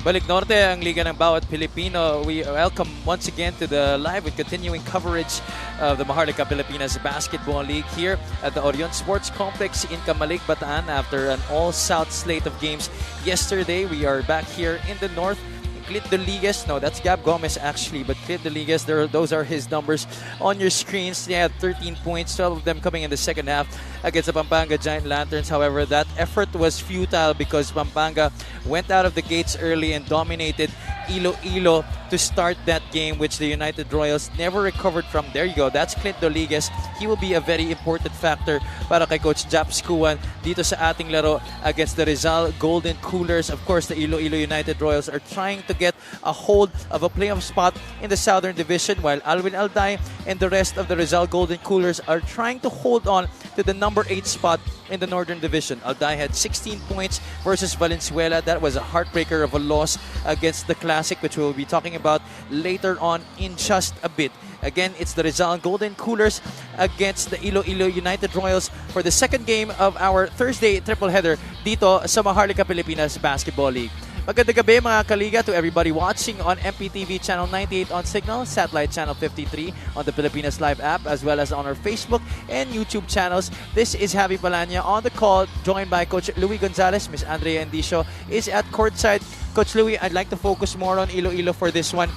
Balik Norte, ang Liga ng Bawat Pilipino. We welcome once again to the live and continuing coverage of the Maharlika Pilipinas Basketball League here at the Orion Sports Complex in Camalik, Bataan after an all-South slate of games yesterday. We are back here in the North. Clint Doliges, no, that's Gab Gomez actually, but Clint Doliges, those are his numbers on your screens. They had 13 points, 12 of them coming in the second half against the Pampanga Giant Lanterns. However, that effort was futile because Pampanga went out of the gates early and dominated Iloilo to start that game, which the United Royals never recovered from. There you go. That's Clint Doliguez. He will be a very important factor para kay Coach Japs Kuwan dito sa ating laro against the Rizal Golden Coolers. Of course, the Iloilo United Royals are trying to get a hold of a playoff spot in the Southern Division, while Alvin Alday and the rest of the Rizal Golden Coolers are trying to hold on to the number 8 spot in the Northern Division. Alday had 16 points versus Valenzuela. That was a heartbreaker of a loss against the Classic, which we'll be talking about later on in just a bit. Again, it's the Rizal Golden Coolers against the Iloilo United Royals for the second game of our Thursday triple header dito sa Maharlika Pilipinas Basketball League. Magandang gabi mga kaliga to everybody watching on MPTV Channel 98 on Signal, Satellite Channel 53 on the Pilipinas Live app, as well as on our Facebook and YouTube channels. This is Javi Palanya on the call, joined by Coach Louie Gonzalez. Miss Andrea Endicio is at courtside. Coach Louie, I'd like to focus more on Iloilo for this one.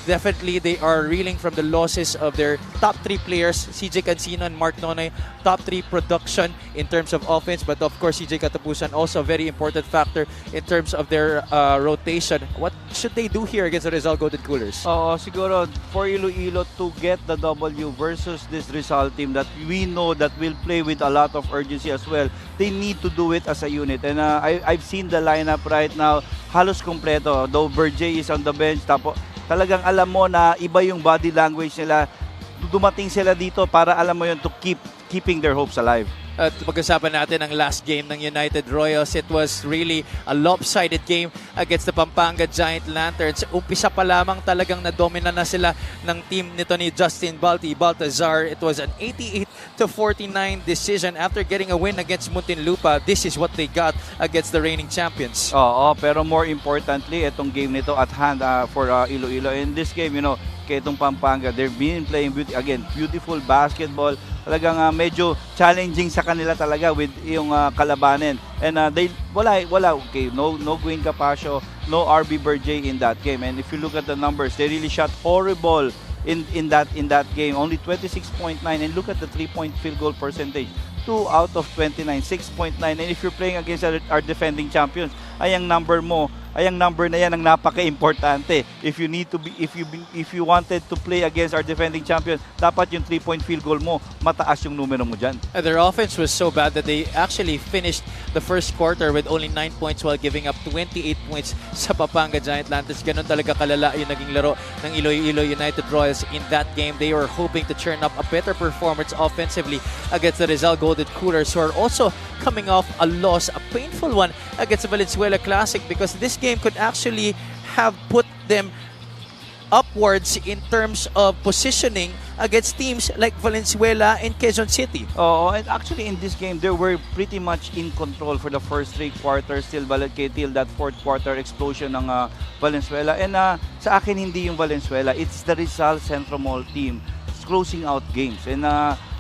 Definitely, they are reeling from the losses of their top 3 players, CJ Cancino and Mark Nonoy, top 3 production in terms of offense. But of course, CJ Katapusan also a very important factor in terms of their rotation. What should they do here against the Rizal Golden Coolers? Siguro for Iloilo to get the W versus this Rizal team that we know that will play with a lot of urgency as well, they need to do it as a unit. And I've seen the lineup right now, halos kompleto. Though Berjay is on the bench, talagang alam mo na iba yung body language nila. Dumating sila dito para alam mo yun to keeping their hopes alive. At pag-usapan natin ang last game ng United Royals, it was really a lopsided game against the Pampanga Giant Lanterns. Umpisa pa lamang talagang na-domina na sila ng team nito ni Justin Baltazar. It was an 88-49 decision after getting a win against Muntinlupa. This is what they got against the reigning champions. Pero more importantly, itong game nito at hand for Iloilo. In this game, kay itong Pampanga, they've been playing beautiful basketball. Talagang medyo challenging sa kanila talaga with yung kalabanin. And no Gwen Capasio, no RB Berjay in that game. And if you look at the numbers, they really shot horrible in that game. Only 26.9, and look at the 3-point field goal percentage. 2 out of 29, 6.9. And if you're playing against our defending champions, ang number na yan ang napaka-importante. If you wanted to play against our defending champions, dapat yung 3-point field goal mo, mataas yung numero mo dyan. Their offense was so bad that they actually finished the first quarter with only 9 points while giving up 28 points sa Pampanga Giant Lanterns. Ganun talaga kalala yung naging laro ng Iloilo United Royals in that game. They were hoping to churn up a better performance offensively against the Rizal Golden Coolers, who are also coming off a loss, a painful one against the Valenzuela Classic, because this game could actually have put them upwards in terms of positioning against teams like Valenzuela and Quezon City. And actually in this game, they were pretty much in control for the first 3 quarters till that 4th quarter explosion ng Valenzuela. And sa akin, hindi yung Valenzuela, it's the Rizal Centro Mall team closing out games. And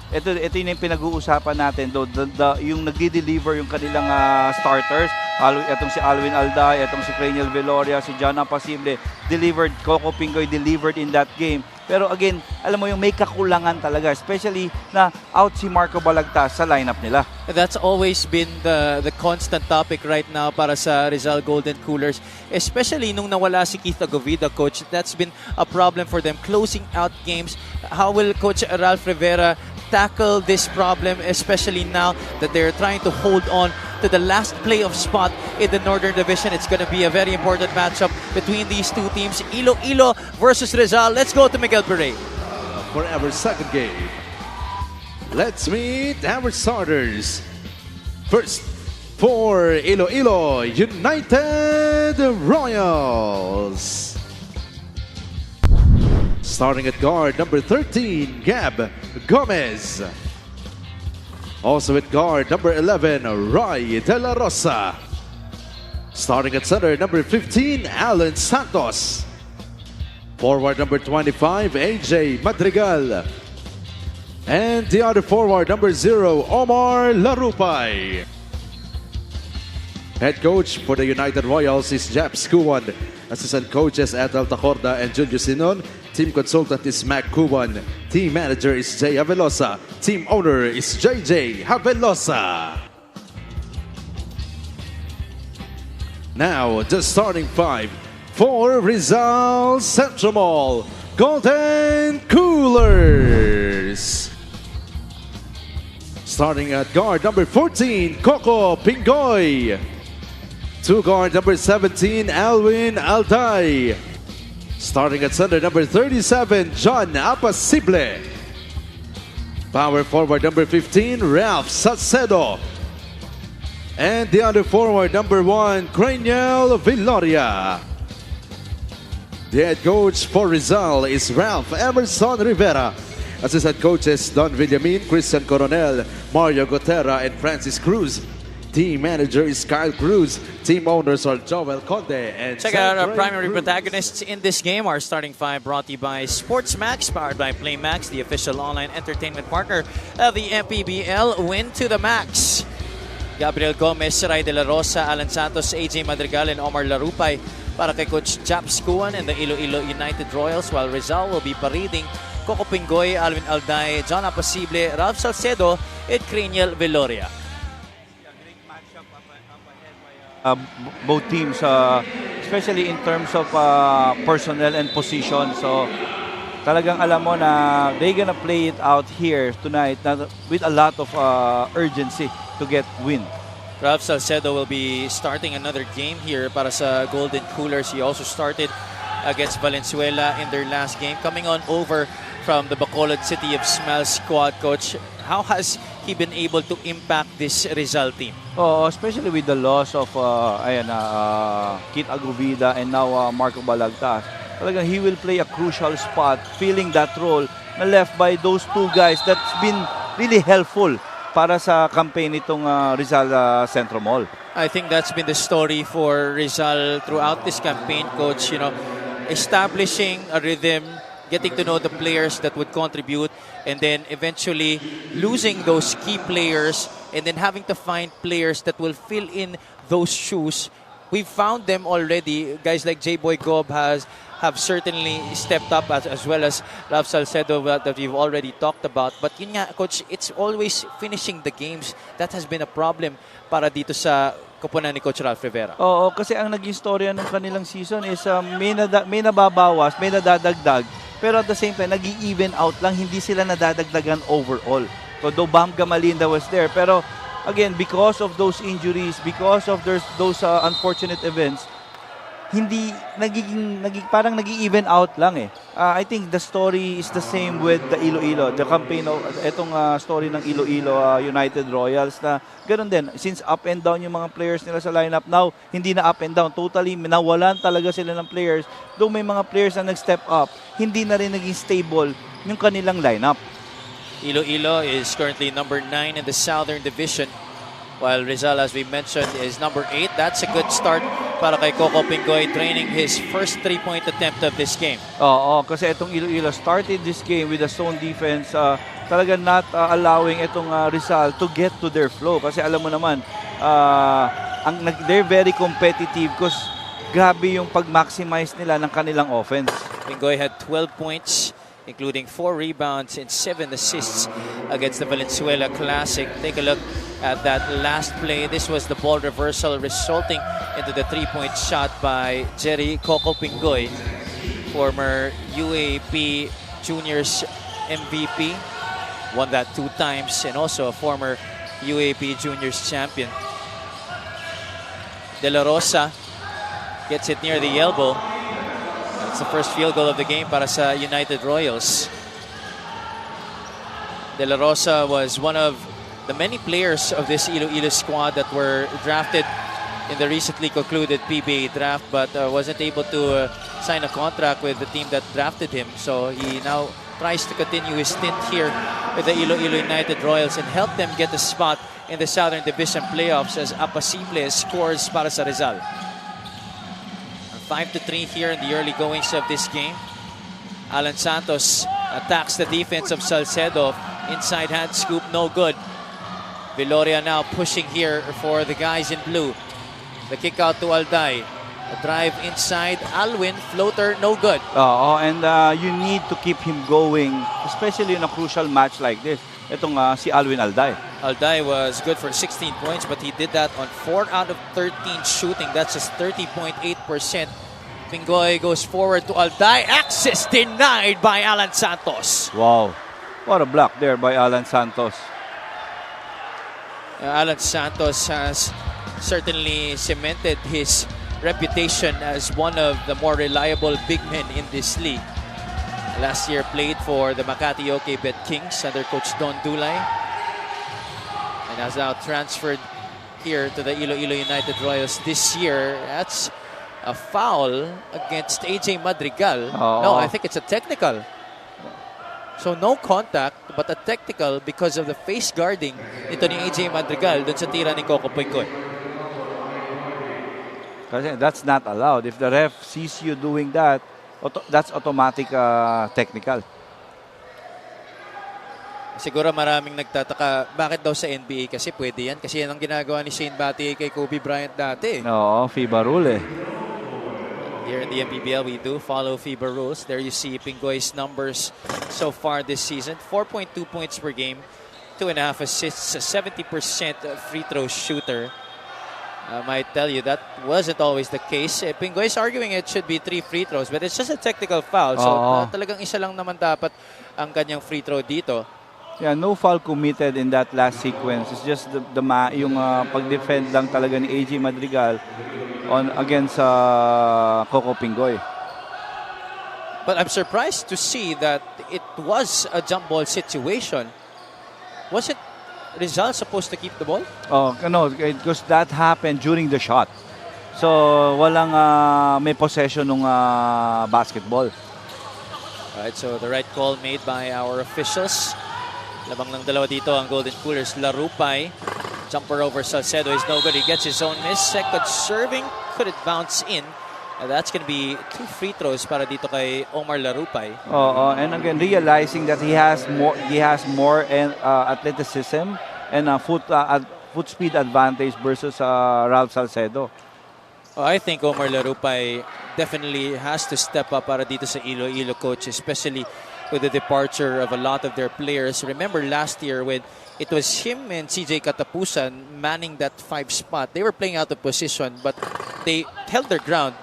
ito yung pinag-uusapan natin, yung nagdi-deliver yung kanilang starters. Itong si Alvin Alday, itong si Craniel Veloria, si Jana Pasible, delivered. Coco Pingoy delivered in that game. Pero again, alam mo yung may kakulangan talaga, especially na out si Marco Balagtas sa lineup nila. That's always been the constant topic right now para sa Rizal Golden Coolers, especially nung nawala si Keith Agovida, Coach. That's been a problem for them, closing out games. How will Coach Ralph Rivera tackle this problem, especially now that they're trying to hold on to the last playoff spot in the Northern Division? It's going to be a very important matchup between these two teams, Iloilo versus Rizal. Let's go to Miguel Beret. For our second game, let's meet our starters. First, for Iloilo United Royals. Starting at guard, number 13, Gab Gomez. Also at guard, number 11, Roy De La Rosa. Starting at center, number 15, Alan Santos. Forward, number 25, AJ Madrigal. And the other forward, number 0, Omar Larupay. Head coach for the United Royals is Japs Kuwan. Assistant coaches Ethel Tacorda and Julio Sinon. Team consultant is Mac Kuwan. Team manager is Jay Havelosa. Team owner is JJ Havelosa. Now, the starting 5 for Rizal Central Mall Golden Coolers. Starting at guard number 14, Coco Pingoy. To guard number 17, Alwin Alday. Starting at center number 37, John Apacible. Power forward number 15, Ralph Salcedo. And the other forward number 1, Craniel Villoria. The head coach for Rizal is Ralph Emerson Rivera. Assistant coaches Don Villamin, Christian Coronel, Mario Gotera, and Francis Cruz. Team manager is Kyle Cruz. Team owners are Joel Conde and Check out our primary protagonists in this game. Our starting five brought to you by SportsMax, powered by PlayMax, the official online entertainment partner of the MPBL. Win to the max. Gabriel Gomez, Ray De La Rosa, Alan Santos, AJ Madrigal, and Omar Larupay para kay Coach Japs Kuan and the Iloilo United Royals, while Rizal will be parading Coco Pingoy, Alvin Alday, John Apacible, Ralph Salcedo, and Craniel Villoria. Both teams, especially in terms of personnel and position. So talagang alam mo na they're gonna play it out here tonight with a lot of urgency to get win. Ralph Salcedo will be starting another game here para sa Golden Coolers. He also started against Valenzuela in their last game, coming on over from the Bacolod City of Smile squad. Coach, how has he been able to impact this Rizal team? Oh, especially with the loss of Kit Aguvida and now Marco Balagtas. Talagang he will play a crucial spot, filling that role na left by those two guys that's been really helpful para sa campaign nitong Rizal Centro Mall. I think that's been the story for Rizal throughout this campaign, Coach. You know, establishing a rhythm, getting to know the players that would contribute, and then eventually losing those key players and then having to find players that will fill in those shoes. We've found them already. Guys like J-Boy Gob have certainly stepped up as well as Ralph Salcedo that we've already talked about. But yun nga, Coach, it's always finishing the games. That has been a problem para dito sa koponan ni Coach Ralph Rivera. Oo, kasi ang naging storya ng kanilang season is may nababawas, may nadadagdag. Pero at the same time, nag-i-even out lang. Hindi sila nadadagdagan overall. So, though Bam Gamalinda was there. Pero, again, because of those injuries, because of those unfortunate events, parang nag-i-even out lang eh. I think the story is the same with the Iloilo. The campaign of etong story ng Iloilo United Royals na ganoon din. Since up and down yung mga players nila sa lineup, now hindi na up and down. Totally nawalan talaga sila ng players. Though may mga players na nag-step up, hindi na rin naging stable yung kanilang lineup. Iloilo is currently number 9 in the Southern Division, while Rizal, as we mentioned, is number 8. That's a good start para kay Coco Pingoy, training his first 3-point attempt of this game. Oo, kasi itong Iloilo started this game with a zone defense, talaga not allowing itong Rizal to get to their flow. Kasi alam mo naman, they're very competitive because grabe yung pag-maximize nila ng kanilang offense. Pingoy had 12 points, including 4 rebounds and 7 assists against the Valenzuela Classic. Take a look at that last play. This was the ball reversal resulting into the 3-point shot by Jerry Coco Pingoy, former UAP Juniors MVP. Won that 2 times, and also a former UAP Juniors champion. De La Rosa gets it near the elbow. It's the first field goal of the game para sa United Royals. De La Rosa was one of the many players of this Iloilo squad that were drafted in the recently concluded PBA draft, but wasn't able to sign a contract with the team that drafted him. So he now tries to continue his stint here with the Iloilo United Royals and help them get a spot in the Southern Division playoffs as Apacible scores para sa Rizal. 5-3 here in the early goings of this game. Alan Santos attacks the defense of Salcedo. Inside hand scoop, no good. Villoria now pushing here for the guys in blue. The kick out to Alday. A drive inside. Alwin, floater, no good. And you need to keep him going, especially in a crucial match like this. Itong si Alwin Alday. Alday was good for 16 points, but he did that on 4 out of 13 shooting. That's just 30.8%. Pingoy goes forward to Alday. Access denied by Alan Santos. Wow. What a block there by Alan Santos. Alan Santos has certainly cemented his reputation as one of the more reliable big men in this league. Last year played for the Makati OK Bet Kings under Coach Don Dulay. And has now transferred here to the Iloilo United Royals this year. That's a foul against AJ Madrigal. No, I think it's a technical. So no contact, but a technical because of the face guarding nito ni AJ Madrigal dun sa tira ni Coco Pingoy. Kasi that's not allowed. If the ref sees you doing that, that's automatic technical. Siguro maraming nagtataka, bakit daw sa NBA? Kasi pwede yan. Kasi yan ang ginagawa ni Shane Battier kay Kobe Bryant dati. Oo, FIBA rule eh. Here in the MPBL, we do follow FIBA rules. There you see Pingoy's numbers so far this season. 4.2 points per game, 2.5 assists, a 70% free throw shooter. I might tell you that wasn't always the case. Pingoy's arguing it should be 3 free throws, but it's just a technical foul. So talagang isa lang naman dapat ang kanyang free throw dito. Yeah, no foul committed in that last sequence. It's just yung pag-defend lang talaga ni AJ Madrigal against Coco Pingoy. But I'm surprised to see that it was a jump ball situation. Was it Rizal supposed to keep the ball? Oh, no, because that happened during the shot. So, walang may possession ng basketball. Alright, so the right call made by our officials. Labang ng dalawa dito ang Golden Coolers. Larupay, jumper over Salcedo is no good. He gets his own miss. Second serving, could it bounce in? That's going to be 2 free throws para dito kay Omar Larupay. And again, realizing that he has more athleticism and foot speed advantage versus Ralph Salcedo. I think Omar Larupay definitely has to step up para dito sa Iloilo, coach, especially with the departure of a lot of their players. Remember last year when it was him and CJ Katapusan manning that 5 spot. They were playing out of position, but they held their ground.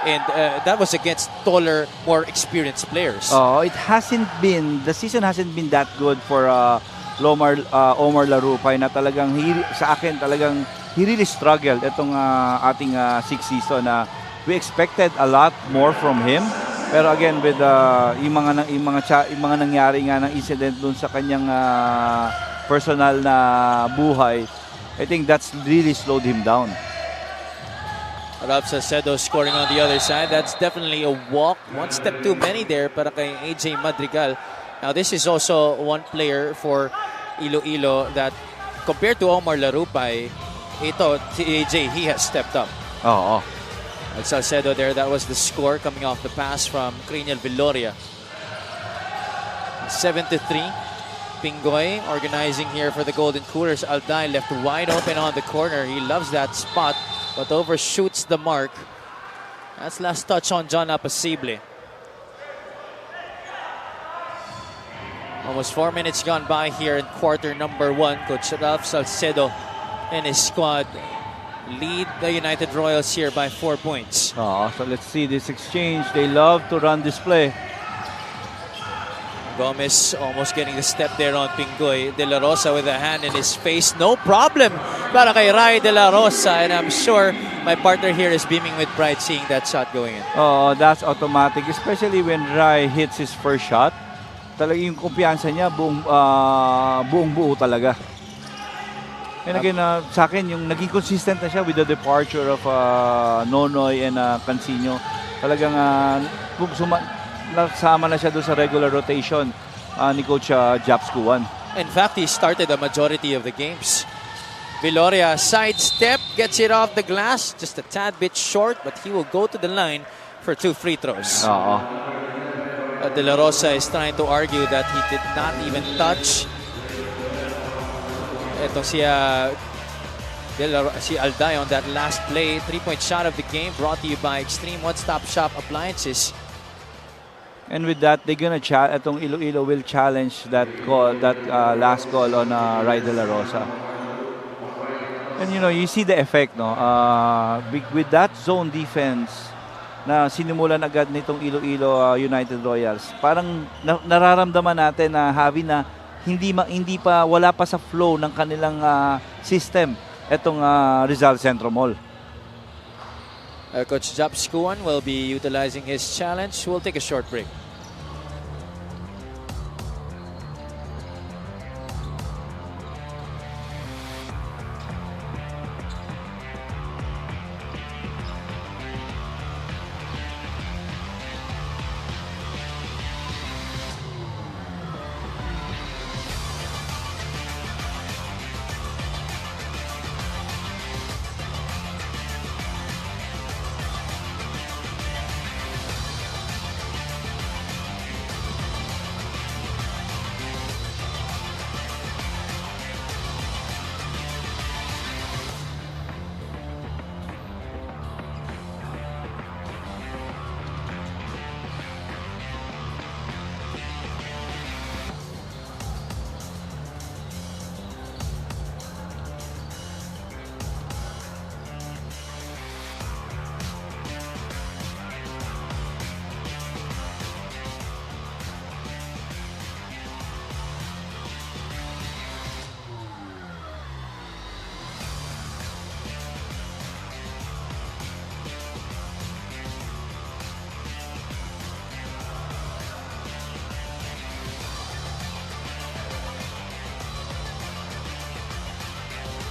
And that was against taller, more experienced players. The season hasn't been that good for Omar Larupay na talagang sa akin talagang he really struggled itong ating 6th season na we expected a lot more from him. Pero again with yung mga nangyari nga ng incident dun sa kanyang personal na buhay, I think that's really slowed him down. Ralph Salcedo scoring on the other side. That's definitely a walk. 1 step too many there para kay AJ Madrigal. Now this is also one player for Iloilo that compared to Omar Larupay, ito, AJ, he has stepped up. And Salcedo there, that was the score coming off the pass from Cranial Viloria. 7-3. Pingoy organizing here for the Golden Coolers. Alday left wide open on the corner. He loves that spot, but overshoots the mark. That's last touch on John Apacible. Almost 4 minutes gone by here in quarter number 1. Coach Ralph Salcedo and his squad lead the United Royals here by 4 points. So let's see this exchange. They love to run this play. Gomez almost getting the step there on Pingoy. De La Rosa with a hand in his face. No problem para kay Rai De La Rosa. And I'm sure my partner here is beaming with pride seeing that shot going in. That's automatic. Especially when Rai hits his first shot. Talaga yung kumpiyansa niya buong buo talaga. And again, sa akin, yung naging consistent na siya with the departure of Nonoy and Cancino. Talagang nasama na siya doon sa regular rotation ni Coach Japs Kuwan. In fact, he started a majority of the games. Viloria sidestep, gets it off the glass. Just a tad bit short, but he will go to the line for 2 free throws. De La Rosa is trying to argue that he did not even touch. Ito si Alday on that last play. 3-point shot of the game brought to you by Extreme One-Stop Shop Appliances. And with that, they're gonna itong Iloilo will challenge that call, that last call on Rai De La Rosa. And you see the effect, no? With that zone defense, na sinimulan agad nitong Iloilo United Royals. Parang nararamdaman natin na na hindi pa wala pa sa flow ng kanilang system itong Rizal Centro Mall. Coach Japs Kuan will be utilizing his challenge. We'll take a short break.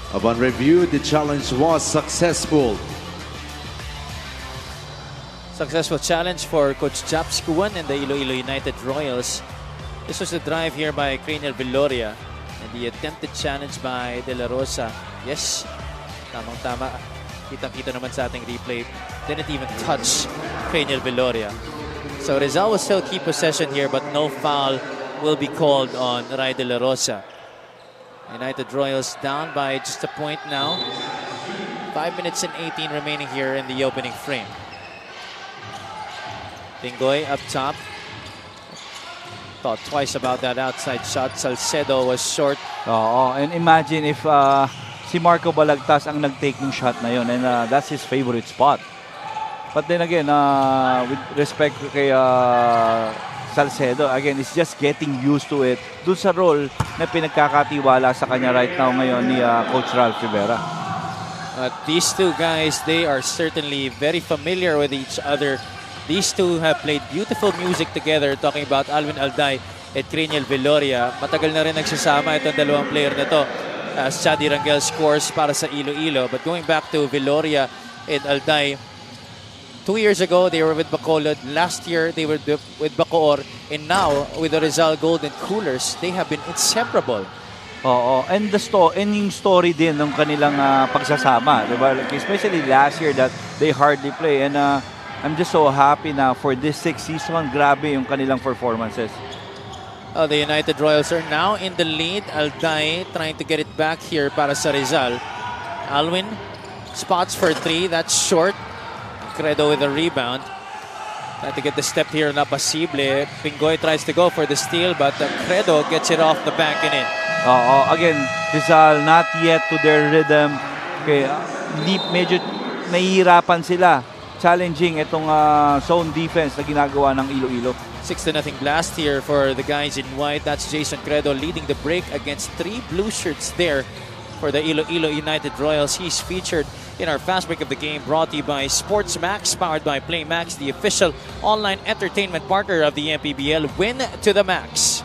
Upon review, the challenge was successful. Successful challenge for Coach Japs Kuan and the Iloilo United Royals. This was the drive here by Cranial Viloria and the attempted challenge by De La Rosa. Yes, tamang-tama. Kitang-kita naman sa ating replay. Didn't even touch Cranial Viloria. So Rizal will still keep possession here, but no foul will be called on Ray De La Rosa. United Royals down by just a point now. 5 minutes and 18 remaining here in the opening frame. Pingoy up top. Thought twice about that outside shot. Salcedo was short. And imagine if si Marco Balagtas ang nag-take ng shot na yun, and that's his favorite spot. But then again, with respect kay Salcedo, again, is just getting used to it dun sa role na pinagkakatiwala sa kanya right now ngayon ni Coach Ralph Rivera. These two guys, they are certainly very familiar with each other. These two have played beautiful music together, talking about Alvin Alday at Cranial Viloria. Matagal na rin nagsasama itong dalawang player na to as Chadi Rangel scores para sa Iloilo. But going back to Viloria and Alday, 2 years ago, they were with Bacolod. Last year, they were with Bacoor. And now, with the Rizal Golden Coolers, they have been inseparable. And yung story din ng kanilang pagsasama, diba? Like, especially last year that they hardly play. And I'm just so happy na for this 6th season, grabe yung kanilang performances. The United Royals are now in the lead. Alday trying to get it back here para sa Rizal. Alwin spots for 3. That's short. Credo with a rebound. Trying to get the step here, not posible. Pingoy tries to go for the steal, but Credo gets it off the bank and in. Again, Rizal not yet to their rhythm. Okay, medyo nahihirapan sila challenging itong zone defense na ginagawa ng Iloilo. 6-0 blast here for the guys in white. That's Jason Credo leading the break against 3 blue shirts there for the Iloilo United Royals. He's featured in our fast break of the game, brought to you by Sports Max, powered by Play Max, the official online entertainment partner of the MPBL. Win to the max.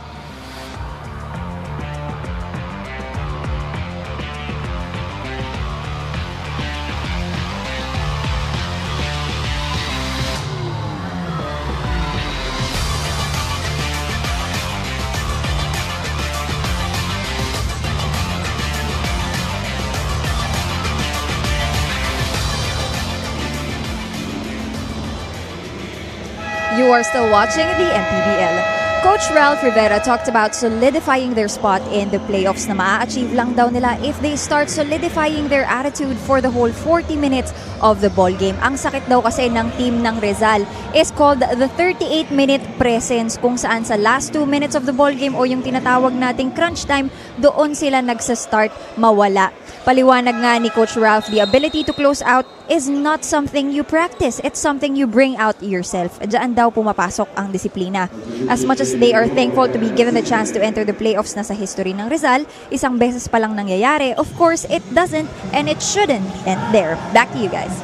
You are still watching the MPBL. Coach Ralph Rivera talked about solidifying their spot in the playoffs na maa-achieve lang daw nila if they start solidifying their attitude for the whole 40 minutes of the ball game. Ang sakit daw kasi ng team ng Rizal is called the 38-minute presence, kung saan sa last 2 minutes of the ball game o yung tinatawag nating crunch time, doon sila nagsa-start mawala. Paliwanag nga ni Coach Ralph, the ability to close out is not something you practice. It's something you bring out yourself. Diyan daw pumapasok ang disiplina. As much as they are thankful to be given the chance to enter the playoffs na sa history ng Rizal, isang beses pa lang nangyayari. Of course, it doesn't and it shouldn't end there. Back to you guys.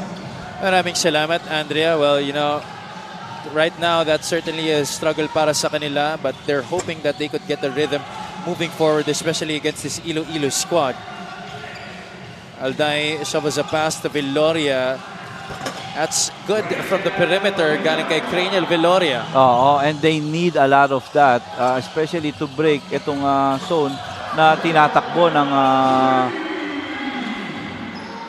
Maraming salamat, Andrea. Well, you know, right now that certainly a struggle para sa kanila, but they're hoping that they could get the rhythm moving forward, especially against this Iloilo squad. Alday shovels a pass to Viloria. That's good from the perimeter, galing kay Cranial Viloria. Oo, and they need a lot of that, especially to break itong zone na tinatakbo ng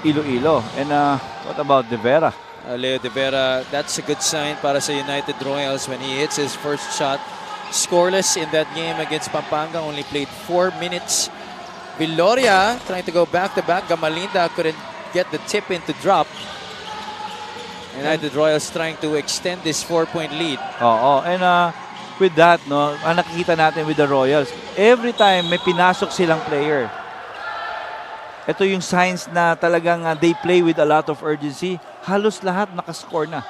Iloilo. And what about De Vera? Leo De Vera, that's a good sign para sa United Royals when he hits his first shot. Scoreless in that game against Pampanga, only played 4 minutes. Viloria trying to go back-to-back. Gamalinda couldn't get the tip in to drop. United Royals trying to extend this 4-point lead. Oo, and with that, no, ang nakikita natin with the Royals, every time may pinasok silang player, ito yung signs na talagang they play with a lot of urgency. Halos lahat nakascore na.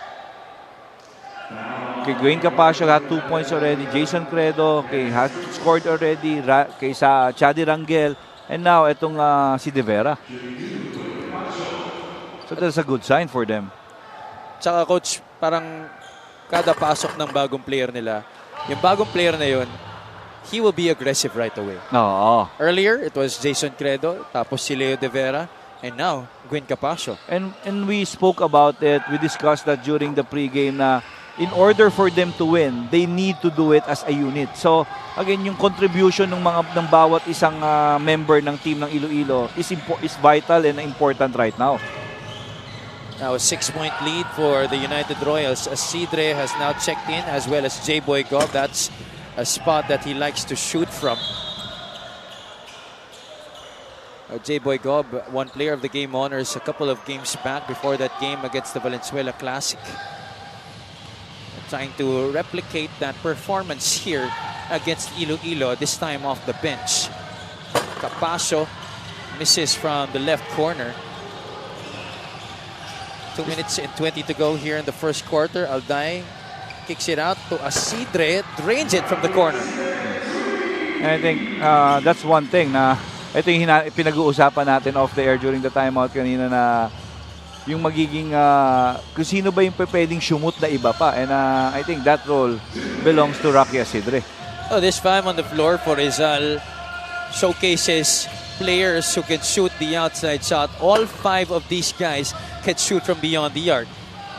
Kay Gwen Capasio got 2 points already. Jason Credo has scored already. Kay sa Chadi Rangel. And now, itong si De Vera. So that's a good sign for them. Tsaka coach, parang kada pasok ng bagong player nila, yung bagong player na yun, he will be aggressive right away. Oo. Earlier, it was Jason Credo, tapos si Leo De Vera, and now, Gwen Capasio. And we spoke about it. We discussed that during the pregame na in order for them to win, they need to do it as a unit. So, again, yung contribution ng bawat isang member ng team ng Iloilo is vital and important right now. Now, a 6-point lead for the United Royals. Asidre has now checked in, as well as J-Boy Gob. That's a spot that he likes to shoot from. J-Boy Gob won Player of the Game honors a couple of games back before that game against the Valenzuela Classic. Trying to replicate that performance here against Iloilo, this time off the bench. Capasio misses from the left corner. 2 minutes and 20 to go here in the first quarter. Alday kicks it out to Asidre, drains it from the corner. And I think that's one thing na ito yung pinag-uusapan natin off the air during the timeout kanina na yung magiging kung sino ba yung pwedeng shumut na iba pa. And I think that role belongs to Rocky Asidre. Oh, this 5 on the floor for Rizal showcases players who can shoot the outside shot. All 5 of these guys can shoot from beyond the arc.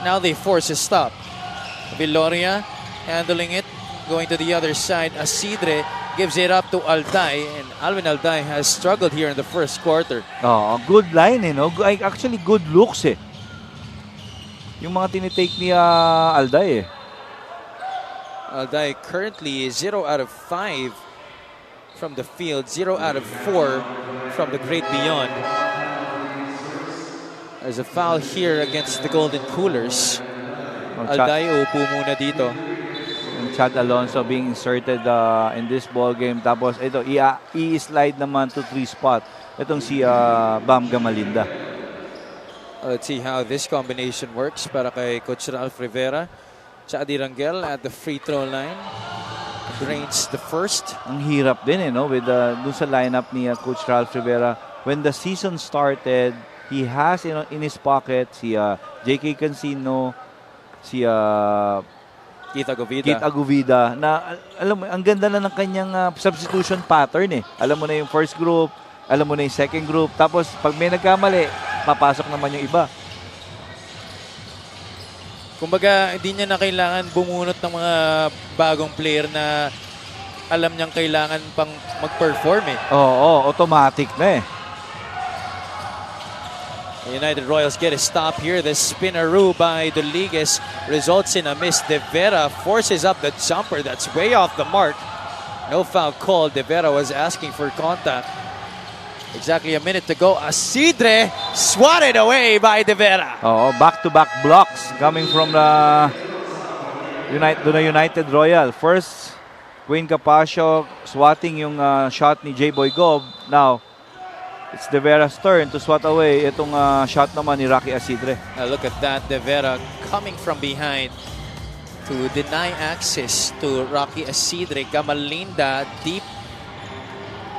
Now they force a stop. Viloria handling it, going to the other side. Asidre gives it up to Alday, and Alvin Alday has struggled here in the first quarter. Oh, good line no? Actually good looks yung mga tinitake ni Alday Alday currently is 0 out of 5 from the field, 0 out of 4 from the great beyond. There's a foul here against the Golden Coolers. Alday upo muna dito. Chad Alonso being inserted in this ball game. Tapos ito, i-slide naman to 3 spot. Itong si Bam Gamalinda. Let's see how this combination works para kay Coach Ralph Rivera. Chadi Rangel at the free throw line. Drains the first. Ang hirap din no? With dun sa lineup ni Coach Ralph Rivera. When the season started, he has in his pocket si J.K. Cancino, si Keith Aguvida na alam mo ang ganda na ng kanyang substitution pattern Alam mo na yung first group, alam mo na yung second group, tapos pag may nagkamali, papasok naman yung iba. Kumbaga, hindi niya na kailangan bumunot ng mga bagong player na alam niyang kailangan pang mag-perform Oo, automatic na The United Royals get a stop here. The spinaroo by Doliges results in a miss. De Vera forces up the jumper. That's way off the mark. No foul called. De Vera was asking for contact. Exactly a minute to go. Asidre swatted away by De Vera. Back-to-back blocks coming from the United Royal. First, Gwen Capasio swatting yung shot ni J-Boy Gob. Now, It's De Vera's turn to swat away itong shot naman ni Rocky Asidre. Look at that, De Vera coming from behind to deny access to Rocky Asidre. Gamalinda, deep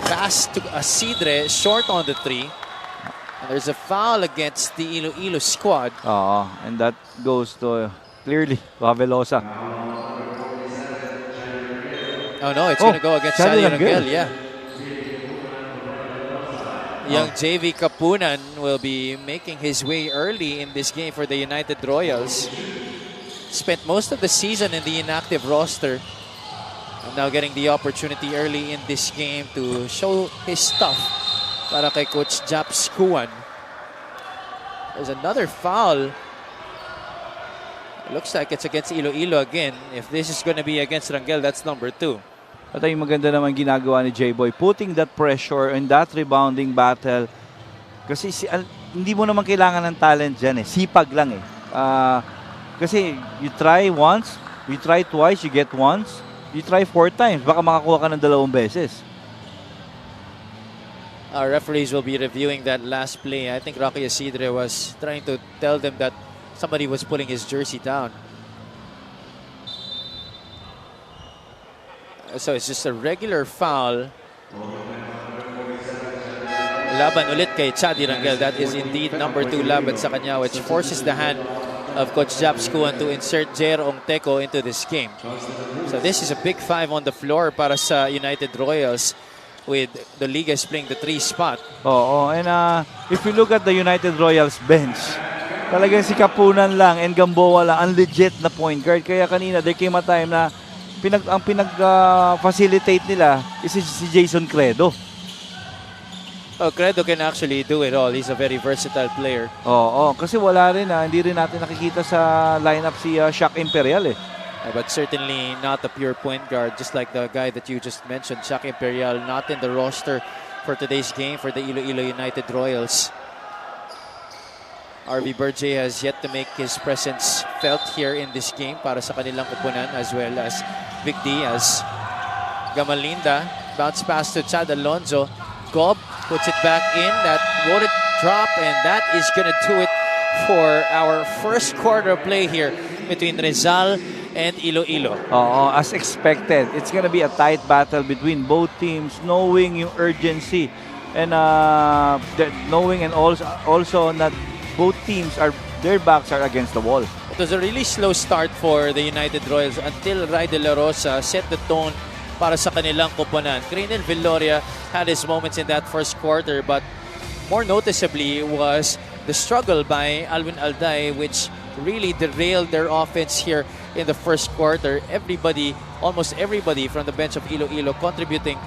pass to Asidre, short on the three. And there's a foul against the Iloilo squad. And that goes to clearly to Avelosa. Oh no, it's going to go against Shadi Rangel, yeah. Young JV Kapunan will be making his way early in this game for the United Royals. Spent most of the season in the inactive roster. And now getting the opportunity early in this game to show his stuff para kay Coach Japs Kuan. There's another foul. It looks like it's against Iloilo again. If this is going to be against Rangel, that's number 2. At ay maganda naman ginagawa ni J-Boy, putting that pressure and that rebounding battle. Kasi hindi mo naman kailangan ng talent dyan eh. Sipag lang eh. Kasi you try once, you try twice, you get once, you try 4 times, baka makakuha ka ng 2 beses. Our referees will be reviewing that last play. I think Rocky Asidre was trying to tell them that somebody was pulling his jersey down. So it's just a regular foul. Laban ulit kay Shadi Rangel. That is indeed number 2 laban sa kanya, which forces the hand of Coach Japs Kuan to insert Jer Ongteco into this game. So this is a big 5 on the floor para sa United Royals, with the Ligas playing the 3 spot. And if you look at the United Royals bench, talagang si Kapunan lang and Gamboa lang ang legit na point guard. Kaya kanina there came a time na ang pinag-facilitate nila is si Jason Credo. Credo can actually do it all. He's a very versatile player. Kasi wala rin hindi rin natin nakikita sa lineup si Shaq Imperial eh. But certainly not a pure point guard, just like the guy that you just mentioned, Shaq Imperial, not in the roster for today's game for the Iloilo United Royals. RV Berge has yet to make his presence felt here in this game para sa kanilang kupunan, as well as Vic Diaz. Gamalinda, bounce pass to Chad Alonzo. Gob puts it back in. That won't drop, and that is going to do it for our first quarter play here between Rizal and Iloilo. As expected, it's going to be a tight battle between both teams, knowing yung urgency and knowing and also that both teams their backs are against the wall. It was a really slow start for the United Royals until Ray De La Rosa set the tone para sa kanilang kupunan. Crinel Villoria had his moments in that first quarter, but more noticeably was the struggle by Alvin Alday, which really derailed their offense here in the first quarter. Almost everybody from the bench of Iloilo contributing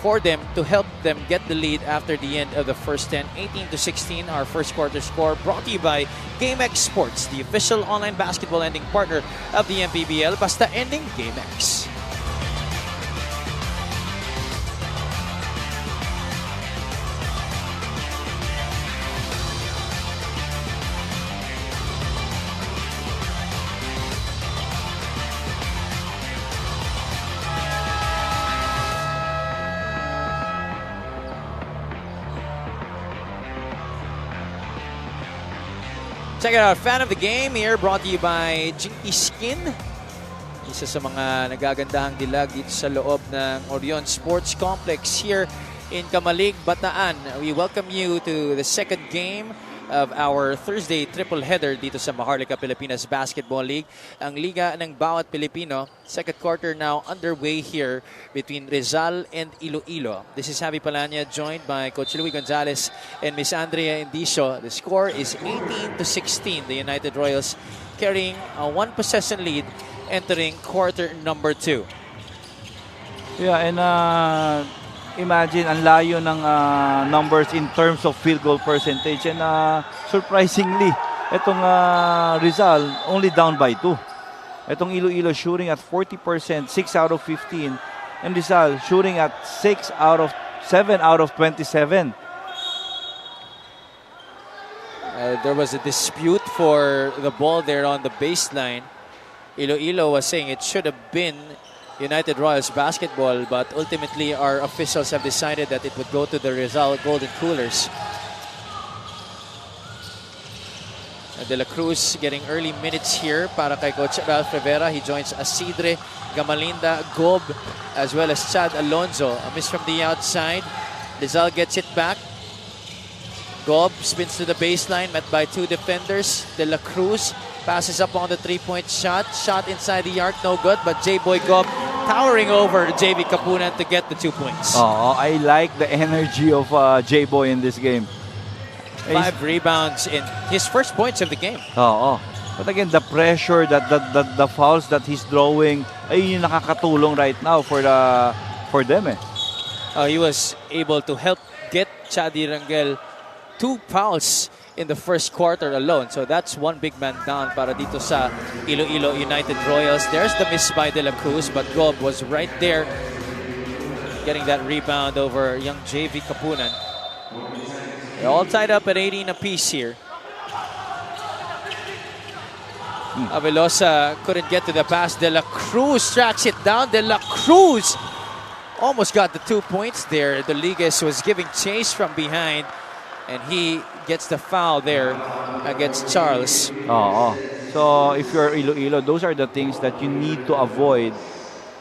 for them to help them get the lead after the end of the first 10. 18-16, our first quarter score, brought to you by GameX Sports, the official online basketball ending partner of the MPBL. Basta ending, GameX. Check it out, fan of the game here, brought to you by Jinky Skin. Isa sa mga nagagandahang dilag dito sa loob ng Orion Sports Complex here in Camalig, Bataan. We welcome you to the second game of our Thursday triple header dito sa Maharlika Pilipinas Basketball League. Ang Liga ng Bawat Pilipino, second quarter now underway here between Rizal and Iloilo. This is Javi Palanya, joined by Coach Louie Gonzalez and Miss Andrea Indicio. The score is 18-16. The United Royals carrying a 1-possession lead entering quarter number 2. Yeah, and imagine ang layo ng numbers in terms of field goal percentage, and surprisingly itong Rizal only down by 2. Itong Iloilo shooting at 40%, 6 out of 15, and Rizal shooting at 7 out of 27. There was a dispute for the ball there on the baseline. Iloilo was saying it should have been United Royals basketball, but ultimately our officials have decided that it would go to the Rizal Golden Coolers. De La Cruz getting early minutes here para kay Coach Ralph Rivera. He joins Asidre, Gamalinda, Gob, as well as Chad Alonzo. A miss from the outside. Rizal gets it back. Gob spins to the baseline, met by two defenders. De La Cruz passes up on the three-point shot. Shot inside the arc, no good, but J-Boy Gob towering over JV Kapunan to get the 2 points. Oh, I like the energy of J-Boy in this game. 5 rebounds in his first points of the game. Oo. But again, the pressure, the fouls that he's drawing, ay yung nakakatulong right now for them eh. He was able to help get Chadi Rangel 2 fouls in the first quarter alone. So that's one big man down para dito sa Iloilo United Royals. There's the miss by De La Cruz, but Gob was right there getting that rebound over young JV Kapunan. They're all tied up at 18 apiece here. Avelosa couldn't get to the pass. De La Cruz tracks it down. De La Cruz almost got the 2 points there. The Ligas was giving chase from behind, and he gets the foul there against Charles. Oo. So if you're Iloilo, those are the things that you need to avoid,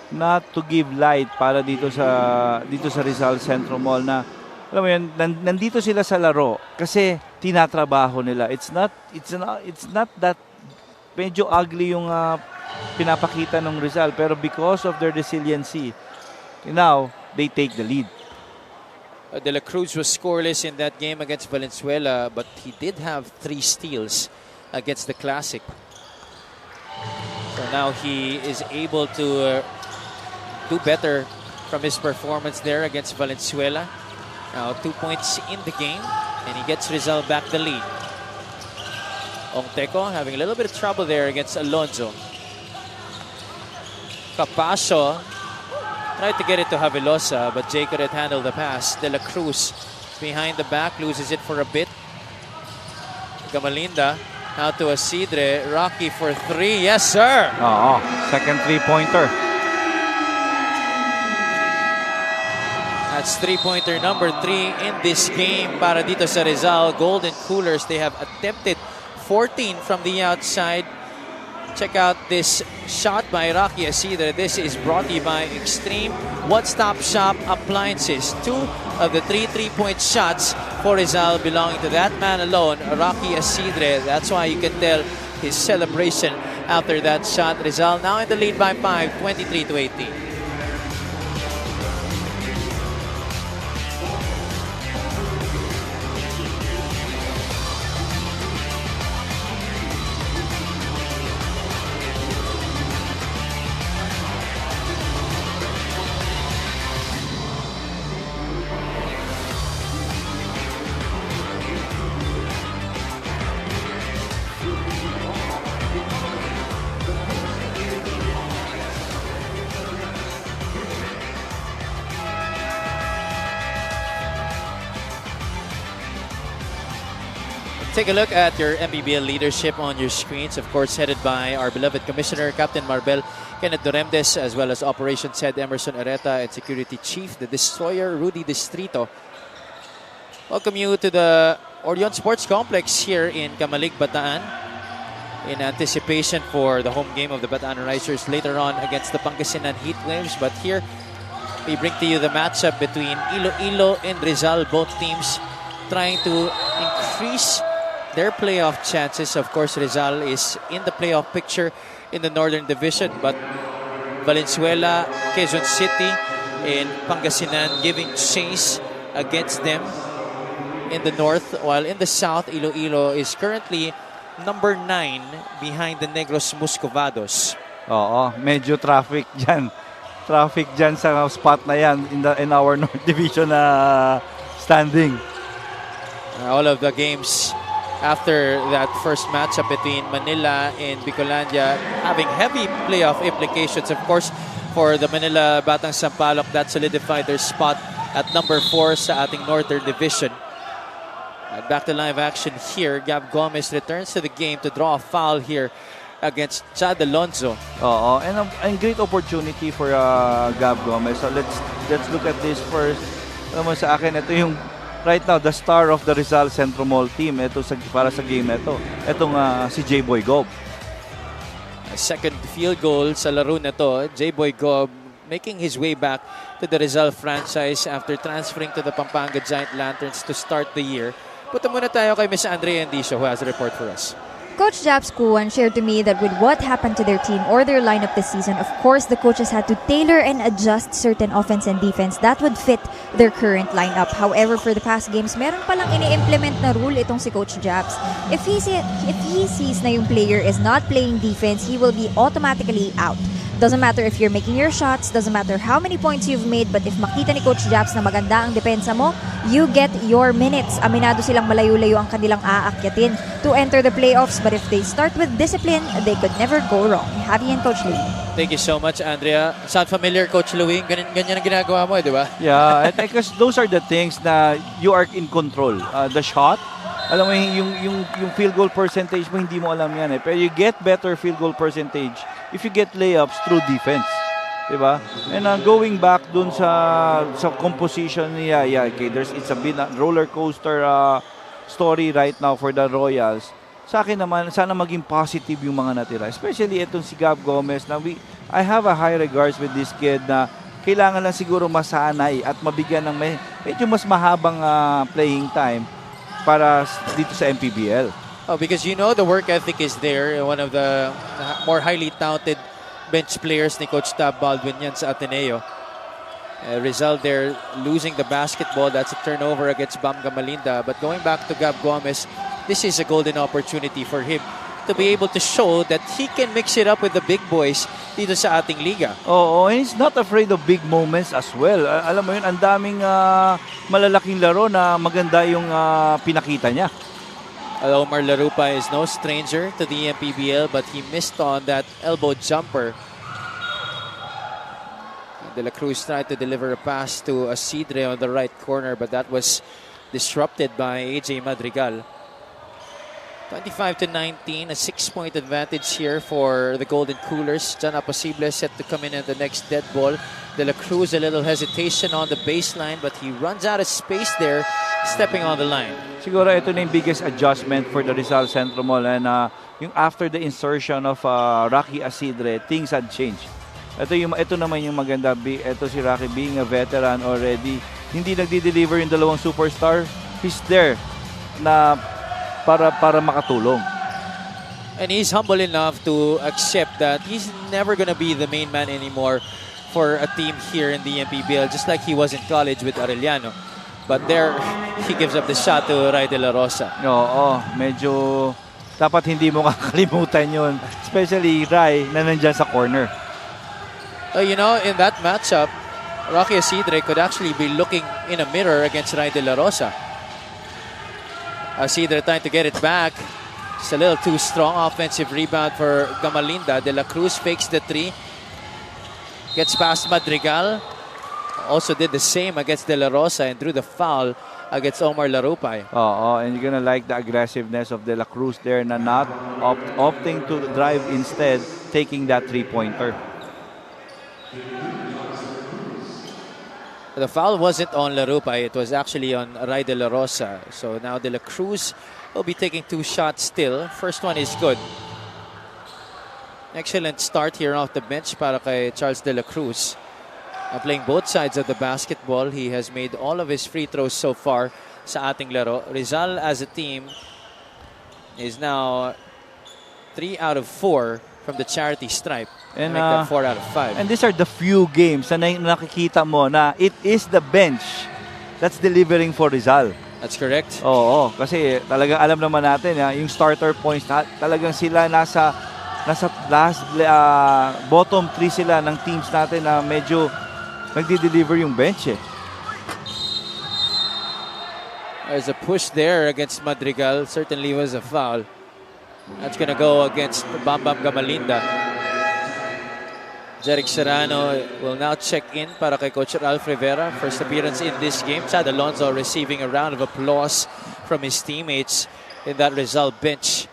not to give light para dito sa Rizal Centro Mall na alam mo yun, nandito sila sa laro kasi tinatrabaho nila. It's not that medyo ugly yung pinapakita ng Rizal, pero because of their resiliency, now they take the lead. De La Cruz was scoreless in that game against Valenzuela, but he did have 3 steals against the Classic. So now he is able to do better from his performance there against Valenzuela. Now 2 points in the game, and he gets Rizal back the lead. Ongteco having a little bit of trouble there against Alonzo. Capacio tried to get it to Havelosa, but Jay couldn't handle the pass. De La Cruz behind the back, loses it for a bit. Gamalinda now to Asidre. Rocky for 3. Yes, sir! Oo, second three-pointer. That's three-pointer number 3 in this game para dito sa Rizal Golden Coolers. They have attempted 14 from the outside. Check out this shot by Rocky Asidre. This is brought to you by Extreme One-Stop Shop Appliances. 2 of the 3 3-point shots for Rizal belonging to that man alone, Rocky Asidre. That's why you can tell his celebration after that shot. Rizal now in the lead by 5, 23-18. Take a look at your MPBL leadership on your screens. Of course, headed by our beloved Commissioner, Captain Marbel Kenneth Doremdes, as well as Operations Head Emerson Areta and Security Chief, the Destroyer, Rudy Distrito. Welcome you to the Orion Sports Complex here in Camalig, Bataan, in anticipation for the home game of the Bataan Risers later on against the Pangasinan Heatwaves. But here, we bring to you the matchup between Iloilo and Rizal, both teams trying to increase their playoff chances. Of course, Rizal is in the playoff picture in the Northern Division, but Valenzuela, Quezon City, and Pangasinan giving chase against them in the north, while in the south, Iloilo is currently number 9 behind the Negros Muscovados. Oo, medyo traffic dyan. Traffic dyan sa spot na yan in our North Division standing. All of the games after that first matchup between Manila and Bicolandia having heavy playoff implications. Of course, for the Manila Batang Sampaloc, that solidified their spot at number 4 sa ating Northern Division. And back to live action here. Gab Gomez returns to the game to draw a foul here against Chad Alonso. Oo, and great opportunity for Gab Gomez. So let's look at this first. Alam mo, sa akin, ito yung right now the star of the Rizal Centro Mall team. Ito para sa game ito. Itong si J-Boy Gob. Second field goal sa laro na to. J-Boy Gob making his way back to the Rizal franchise after transferring to the Pampanga Giant Lanterns to start the year. Punta muna tayo kay Miss Andrea Endicio who has a report for us. Coach Japs Kuan shared to me that with what happened to their team or their lineup this season, of course, the coaches had to tailor and adjust certain offense and defense that would fit their current lineup. However, for the past games, meron palang ini-implement na rule itong si Coach Japs. If he sees na yung player is not playing defense, he will be automatically out. Doesn't matter if you're making your shots, doesn't matter how many points you've made, but if makita ni Coach Japs na maganda ang depensa mo, you get your minutes. Aminado silang malayo-layo ang kanilang aakyatin to enter the playoffs, but if they start with discipline, they could never go wrong. Javi and Coach Louie. Thank you so much, Andrea. Sound familiar, Coach Louie? Ganyan ang ginagawa mo, di ba? Yeah, because those are the things na you are in control. The shot, alam mo yung field goal percentage mo, hindi mo alam yan eh. Pero you get better field goal percentage if you get layups through defense. Diba? And going back dun sa composition niya, okay, it's a bit roller coaster story right now for the Royals. Sa akin naman, sana maging positive yung mga natira. Especially itong si Gab Gomez na I have a high regards with this kid na kailangan lang siguro masanay at mabigyan ng medyo mas mahabang playing time para dito sa MPBL. Oh, because you know the work ethic is there. One of the more highly talented bench players ni Coach Tab Baldwin yan sa Ateneo. Rizal there losing the basketball. That's a turnover against Bam Gamalinda. But going back to Gab Gomez, this is a golden opportunity for him to be able to show that he can mix it up with the big boys dito sa ating liga. Oo, and he's not afraid of big moments as well. Alam mo yun, ang daming malalaking laro na maganda yung pinakita niya. Omar Larupa is no stranger to the MPBL, but he missed on that elbow jumper. De La Cruz tried to deliver a pass to Asidre on the right corner, but that was disrupted by AJ Madrigal. 25-19, a 6-point advantage here for the Golden Coolers. John Aposible set to come in at the next dead ball. De La Cruz, a little hesitation on the baseline, but he runs out of space there, stepping on the line. Siguro ito na yung biggest adjustment for the Rizal Centro Mall, and yung after the insertion of Rocky Asidre, things had changed. Ito naman yung maganda. Ito si Rocky being a veteran already. Hindi nagdi-deliver yung dalawang superstar. He's there na para makatulong. And he's humble enough to accept that he's never going to be the main man anymore for a team here in the MPBL, just like he was in college with Arellano. But there, he gives up the shot to Ray De La Rosa. Oo, medyo dapat hindi mo kakalimutan yun. Especially Ray na nandyan sa corner. You know, in that matchup, Rocky Asidre could actually be looking in a mirror against Ray De La Rosa. Asidre trying to get it back. Just a little too strong offensive rebound for Gamalinda. De La Cruz fakes the three. Gets past Madrigal. Also did the same against De La Rosa and drew the foul against Omar Larupay. Oo, and you're gonna like the aggressiveness of De La Cruz there na not opting to drive instead, taking that three-pointer. The foul wasn't on Larupay, it was actually on Ray De La Rosa. So now De La Cruz will be taking two shots still. First one is good. Excellent start here off the bench para kay Charles De La Cruz. Playing both sides of the basketball. He has made all of his free throws so far sa ating laro. Rizal as a team is now 3 out of 4 from the charity stripe. And make that 4 out of 5. And these are the few games na nakikita mo na it is the bench that's delivering for Rizal. That's correct. Oo, kasi talagang alam naman natin yung starter points talagang sila nasa last bottom 3 sila ng teams natin na medyo nagdi-deliver yung bench eh. There's a push there against Madrigal. Certainly was a foul. That's going to go against Bam Bam Gamalinda. Jeric Serrano will now check in para kay Coach Ralph Rivera. First appearance in this game. Chad Alonso receiving a round of applause from his teammates in that Rizal bench.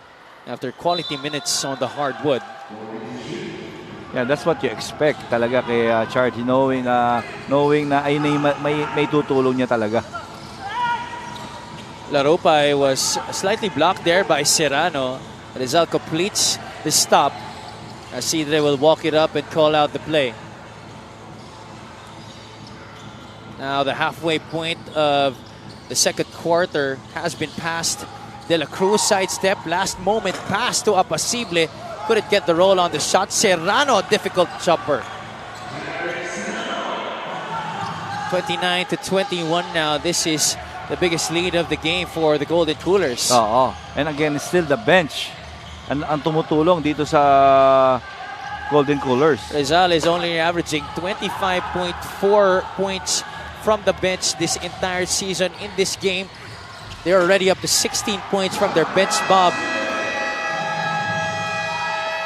after quality minutes on the hardwood. Yeah, that's what you expect talaga kay Charlie, knowing na ay may tutulong niya talaga. Laropay was slightly blocked there by Serrano. Rizal completes the stop as Sidre will walk it up and call out the play. Now the halfway point of the second quarter has been passed. De La Cruz sidestep, last moment pass to Apacible. Couldn't get the roll on the shot. Serrano, difficult jumper. 29-21 now. This is the biggest lead of the game for the Golden Coolers. And again, it's still the bench ang tumutulong dito sa Golden Coolers. Rizal is only averaging 25.4 points from the bench this entire season. In this game, they're already up to 16 points from their bench mob.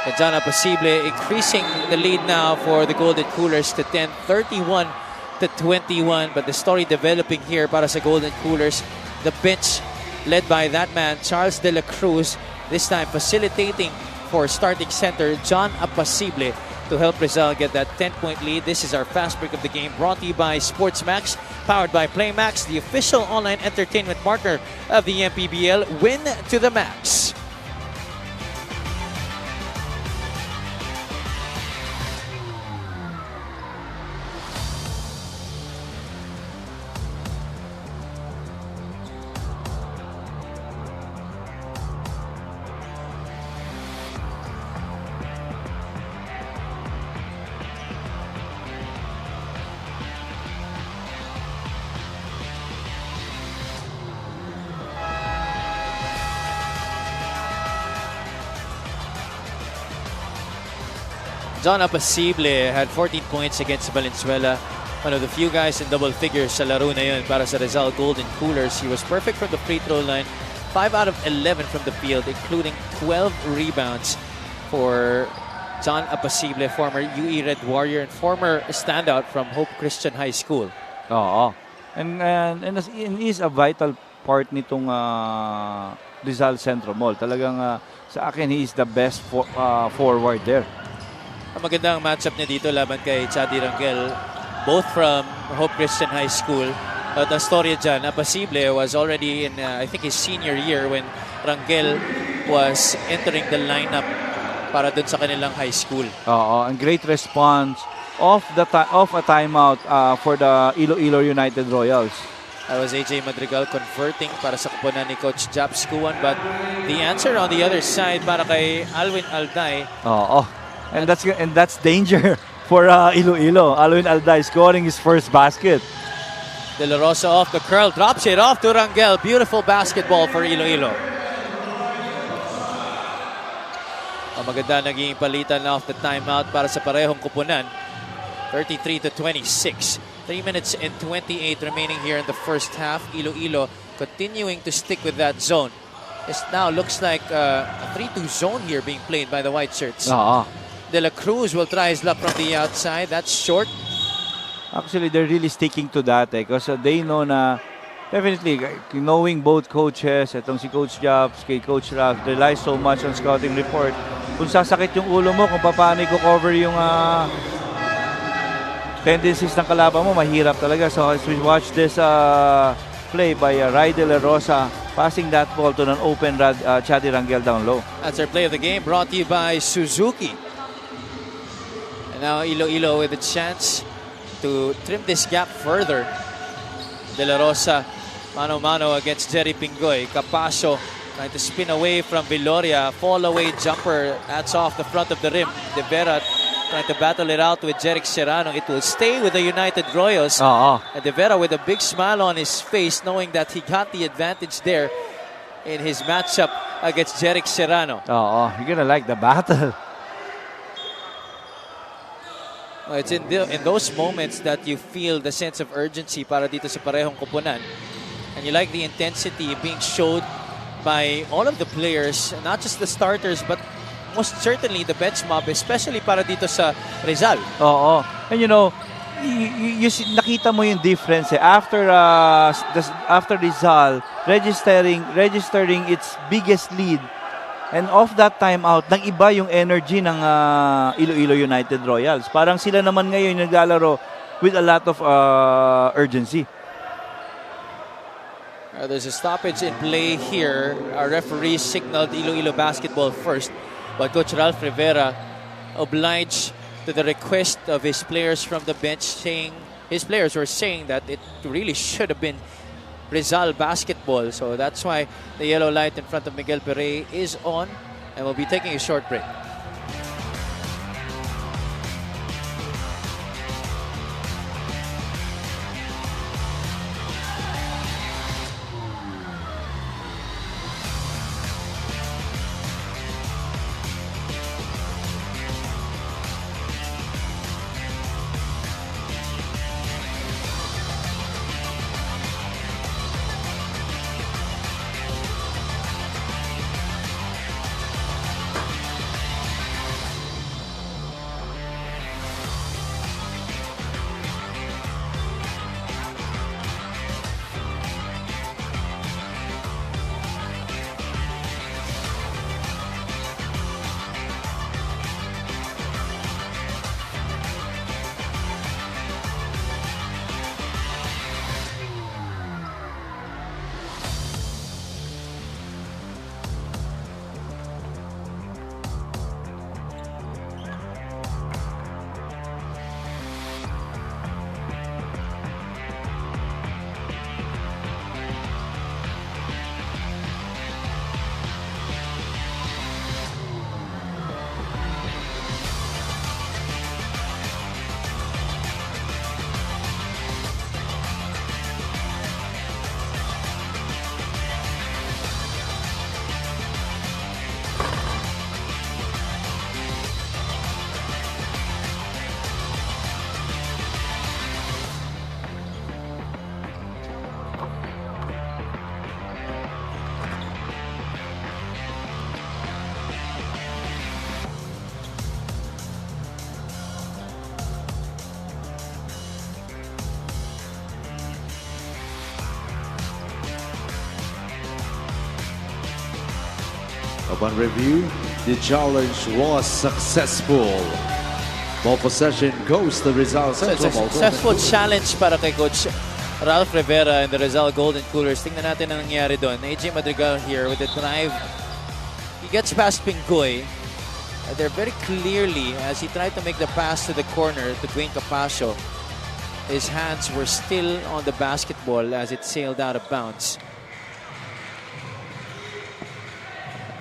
And John Apacible increasing the lead now for the Golden Coolers to 10, 31-21. But the story developing here para sa Golden Coolers, the bench led by that man, Charles De La Cruz, this time facilitating for starting center John Apacible to help Rizal get that 10-point lead. This is our fast break of the game, brought to you by SportsMax, powered by PlayMax, the official online entertainment partner of the MPBL. Win to the max. John Apacible had 14 points against Valenzuela. One of the few guys in double figures sa laro na yun para sa Rizal Golden Coolers. He was perfect from the free throw line. 5 out of 11 from the field, including 12 rebounds for John Apacible, former UE Red Warrior and former standout from Hope Christian High School. And is a vital part nitong Rizal Centro Mall. Talagang sa akin, he is the best forward there. Ang magandang matchup niya dito laban kay Chadi Rangel, both from Hope Christian High School. At ang storya dyan, Apacible was already in, I think, his senior year when Rangel was entering the lineup para dun sa kanilang high school. And great response off a timeout for the Iloilo United Royals. That was AJ Madrigal converting para sa kupunan ni Coach Japs Kuwan. But the answer on the other side para kay Alwin Alday. And that's danger for Iloilo. Alwin Alday scoring his first basket. De La Rosa off the curl, drops it off to Rangel. Beautiful basketball for Iloilo. Maganda naging palitan off the timeout para sa parehong kupunan. 33-26. 3 minutes and 28 remaining here in the first half. Iloilo continuing to stick with that zone. It now looks like a 3-2 zone here being played by the white shirts. De La Cruz will try his luck from the outside. That's short. Actually, they're really sticking to that because they know na definitely knowing both coaches, itong si Coach Jobs, kay Coach Ralph, rely so much on scouting report. Kung sasakit yung ulo mo, kung paano i-cover yung tendencies ng kalaban mo, mahirap talaga. So as we watch this play by Ray De La Rosa, passing that ball to an open Chadi Rangel down low. That's our play of the game, brought to you by Suzuki. Now Iloilo with a chance to trim this gap further. De La Rosa, mano-mano against Jerry Pingoy. Capacio trying to spin away from Viloria. Fall away jumper. That's off the front of the rim. De Vera trying to battle it out with Jeric Serrano. It will stay with the United Royals. And De Vera with a big smile on his face, knowing that he got the advantage there in his matchup against Jeric Serrano. You're gonna like the battle. It's in those moments that you feel the sense of urgency para dito sa parehong kupunan. And you like the intensity being showed by all of the players, not just the starters, but most certainly the bench mob, especially para dito sa Rizal. And you know, nakita mo yung difference after Rizal registering its biggest lead And off that timeout, nag-iba yung energy ng Iloilo United Royals. Parang sila naman ngayon naglalaro with a lot of urgency. There's a stoppage in play here. Our referee signaled Iloilo basketball first, but Coach Ralph Rivera obliged to the request of his players from the bench, saying his players were saying that it really should have been Rizal basketball. So that's why the yellow light in front of Miguel Pere is on, and we'll be taking a short break. Upon review, the challenge was successful. Ball possession goes to Rizal So it's Central. a successful challenge para kay Coach Ralph Rivera and the Rizal Golden Coolers. Tingnan natin ang nangyari doon. AJ Madrigal here with the drive. He gets past Pingoy. They're very clearly, as he tried to make the pass to the corner to Dwayne Capasio, his hands were still on the basketball as it sailed out of bounds.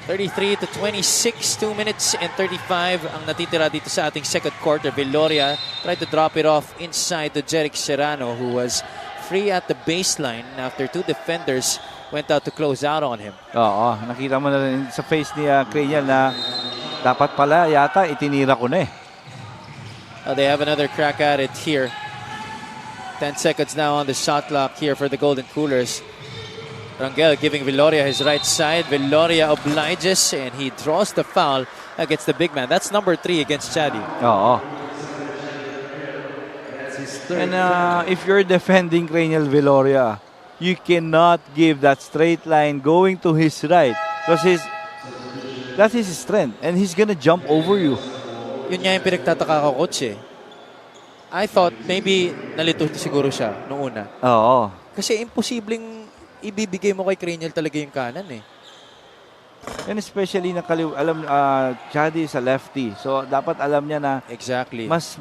33 to 26, 2 minutes and 35 ang natitira dito sa ating second quarter. Villoria tried to drop it off inside to Jeric Serrano, who was free at the baseline after two defenders went out to close out on him. Oo, nakita mo na rin sa face ni Cranial na dapat pala yata itinira ko na eh. They have another crack at it here. 10 seconds now on the shot clock here for the Golden Coolers. Rangel giving Villoria his right side. Villoria obliges and he draws the foul against the big man. That's number 3 against Chadi. Oo. And if you're defending Cranial Villoria, you cannot give that straight line going to his right because that's his strength and he's gonna jump over you. Yun nga yung pinagtataka ko, Coach eh. I thought maybe nalito siguro siya noong una. Oo. Kasi imposibleng ibibigay mo kay Cranial talaga yung kanan eh. And especially na Chadi is a lefty. So dapat alam niya na Exactly. mas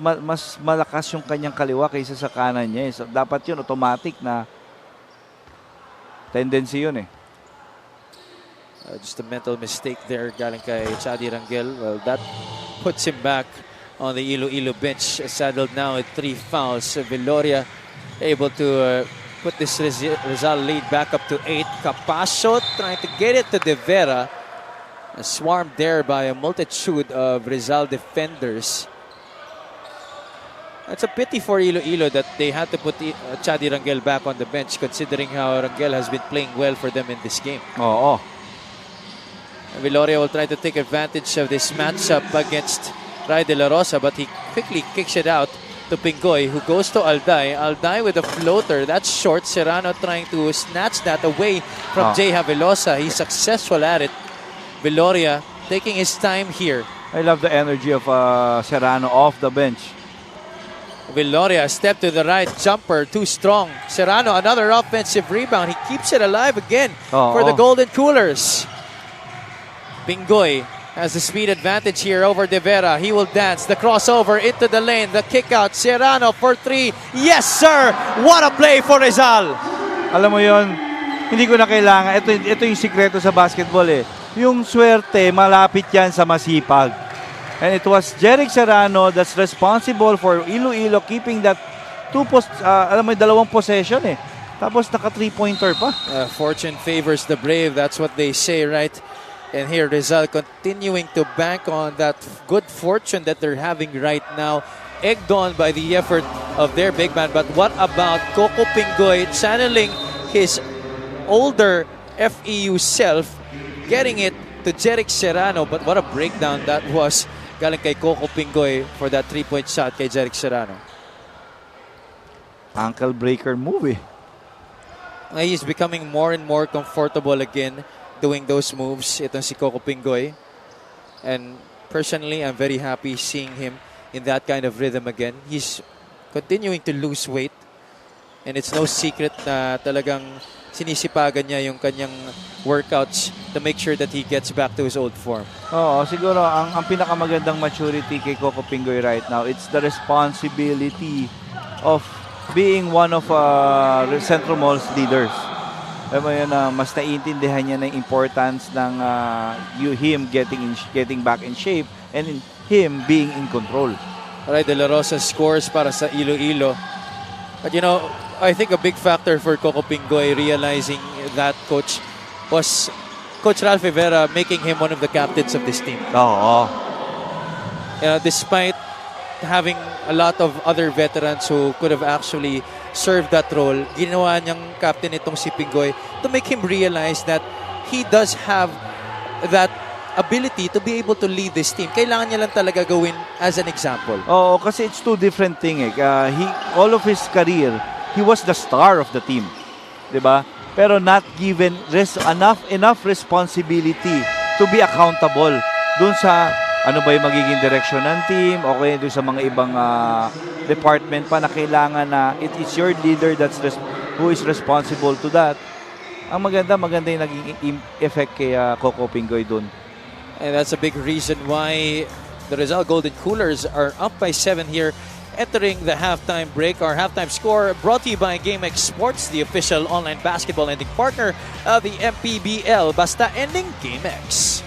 malakas yung kanyang kaliwa kaysa sa kanan niya. So dapat yun automatic na tendency yun eh. Just a mental mistake there galing kay Chadi Rangel. Well, that puts him back on the Iloilo bench, saddled now with 3 fouls. Villoria able to put this Rizal lead back up to 8. Capasio trying to get it to De Vera. Swarmed there by a multitude of Rizal defenders. It's a pity for Iloilo that they had to put Chadi Rangel back on the bench, considering how Rangel has been playing well for them in this game. Oo. Villoria will try to take advantage of this matchup against Ray De La Rosa, but he quickly kicks it out to Pingoy, who goes to Alday. Alday with a floater. That's short. Serrano trying to snatch that away from Jay Havelosa. He's successful at it. Viloria taking his time here. I love the energy of Serrano off the bench. Viloria, step to the right, jumper, too strong. Serrano, another offensive rebound. He keeps it alive again for the Golden Coolers. Pingoy has the speed advantage here over De Vera. He will dance the crossover into the lane. The kick out. Serrano for 3. Yes, sir! What a play for Rizal! Alam mo yon, hindi ko na kailangan. Ito yung sikreto sa basketball eh. Yung swerte, malapit yan sa masipag. And it was Jeric Serrano that's responsible for Iloilo keeping that alam mo, 2 possession eh. Tapos naka 3-pointer pa. Fortune favors the brave. That's what they say, right? And here Rizal continuing to bank on that good fortune that they're having right now, egged on by the effort of their big man. But what about Coco Pingoy channeling his older FEU self, getting it to Jeric Serrano? But what a breakdown that was galing kay Coco Pingoy for that 3-point shot kay Jeric Serrano. Ankle breaker move eh. He's becoming more and more comfortable again doing those moves. Itong si Coco Pingoy. And personally, I'm very happy seeing him in that kind of rhythm again. He's continuing to lose weight. And it's no secret na talagang sinisipagan niya yung kanyang workouts to make sure that he gets back to his old form. Oo, siguro ang pinakamagandang maturity kay Coco Pingoy right now, it's the responsibility of being one of Central Mall's leaders. Alam mo yun, mas naiintindihan niya ng importance ng him getting back in shape and him being in control. Alright, De La Rosa scores para sa Iloilo. But you know, I think a big factor for Coco Pingoy realizing that, Coach, was Coach Ralph Rivera making him one of the captains of this team. Oo. Despite having a lot of other veterans who could have actually served that role, ginawa niyang captain itong si Pingoy to make him realize that he does have that ability to be able to lead this team. Kailangan niya lang talaga gawin as an example. Oo, kasi it's two different things. All of his career, he was the star of the team. 'Di ba? Pero not given enough responsibility to be accountable dun sa ano ba yung magiging direction ng team, okay, dun sa mga ibang department pa na kailangan na it's your leader who is responsible to that. Ang maganda yung naging effect kay Coco Pingoy dun. And that's a big reason why the Rizal Golden Coolers are up by 7 here, entering the halftime break. Our halftime score brought to you by GameX Sports, the official online basketball ending partner of the MPBL. Basta ending GameX.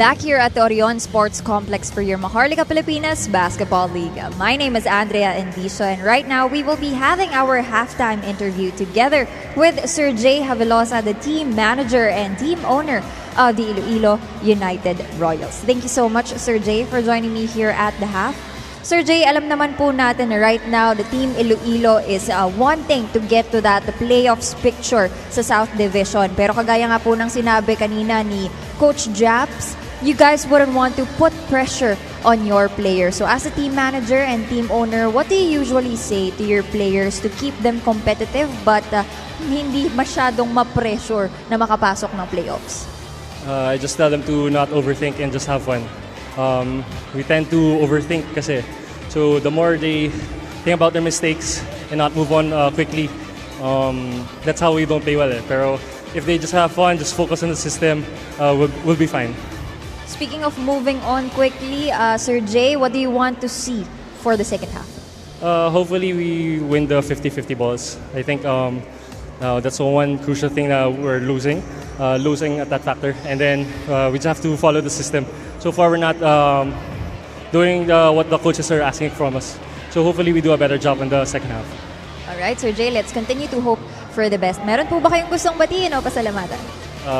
Back here at the Orion Sports Complex for your Maharlika Pilipinas Basketball League. My name is Andrea Endiso, and right now we will be having our halftime interview together with Sir Jay Havelosa, the team manager and team owner of the Iloilo United Royals. Thank you so much, Sir Jay, for joining me here at the half. Sir Jay, alam naman po natin na right now the team Iloilo is wanting to get to that playoffs picture sa South Division. Pero kagaya nga po ng sinabi kanina ni Coach Japs, you guys wouldn't want to put pressure on your players. So as a team manager and team owner, what do you usually say to your players to keep them competitive but hindi masyadong ma-pressure na makapasok ng playoffs? I just tell them to not overthink and just have fun. We tend to overthink kasi. So the more they think about their mistakes and not move on quickly, that's how we don't play well. Pero if they just have fun, just focus on the system, we'll be fine. Speaking of moving on quickly, Sir Jay, what do you want to see for the second half? Hopefully we win the 50-50 balls. I think that's the one crucial thing that we're losing at that factor. And then we just have to follow the system. So far we're not doing what the coaches are asking from us. So hopefully we do a better job in the second half. Alright, Sir Jay, let's continue to hope for the best. Meron po ba kayong gustong batiin o pasalamatan?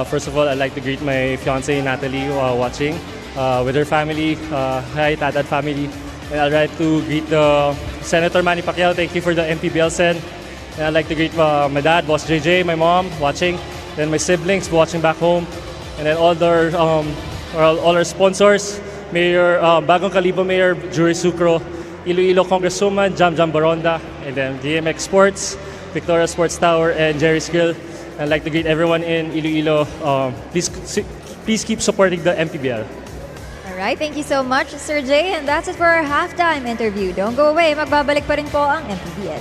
First of all, I'd like to greet my fiancée Natalie watching with her family. Hi, Tatad family. And I'd like to greet the Senator Manny Pacquiao. Thank you for the MPBL Sen. And I'd like to greet my dad, Boss JJ, my mom watching, then my siblings watching back home, and then all our sponsors, Mayor Bagong Kalibo Mayor Jury Sucro, Iloilo Congresswoman Jam Baronda, and then DMX Sports, Victoria Sports Tower, and Jerry's Grill. I'd like to greet everyone in Iloilo. Please keep supporting the MPBL. Alright, thank you so much, Sir Jay. And that's it for our halftime interview. Don't go away, magbabalik pa rin po ang MPBL.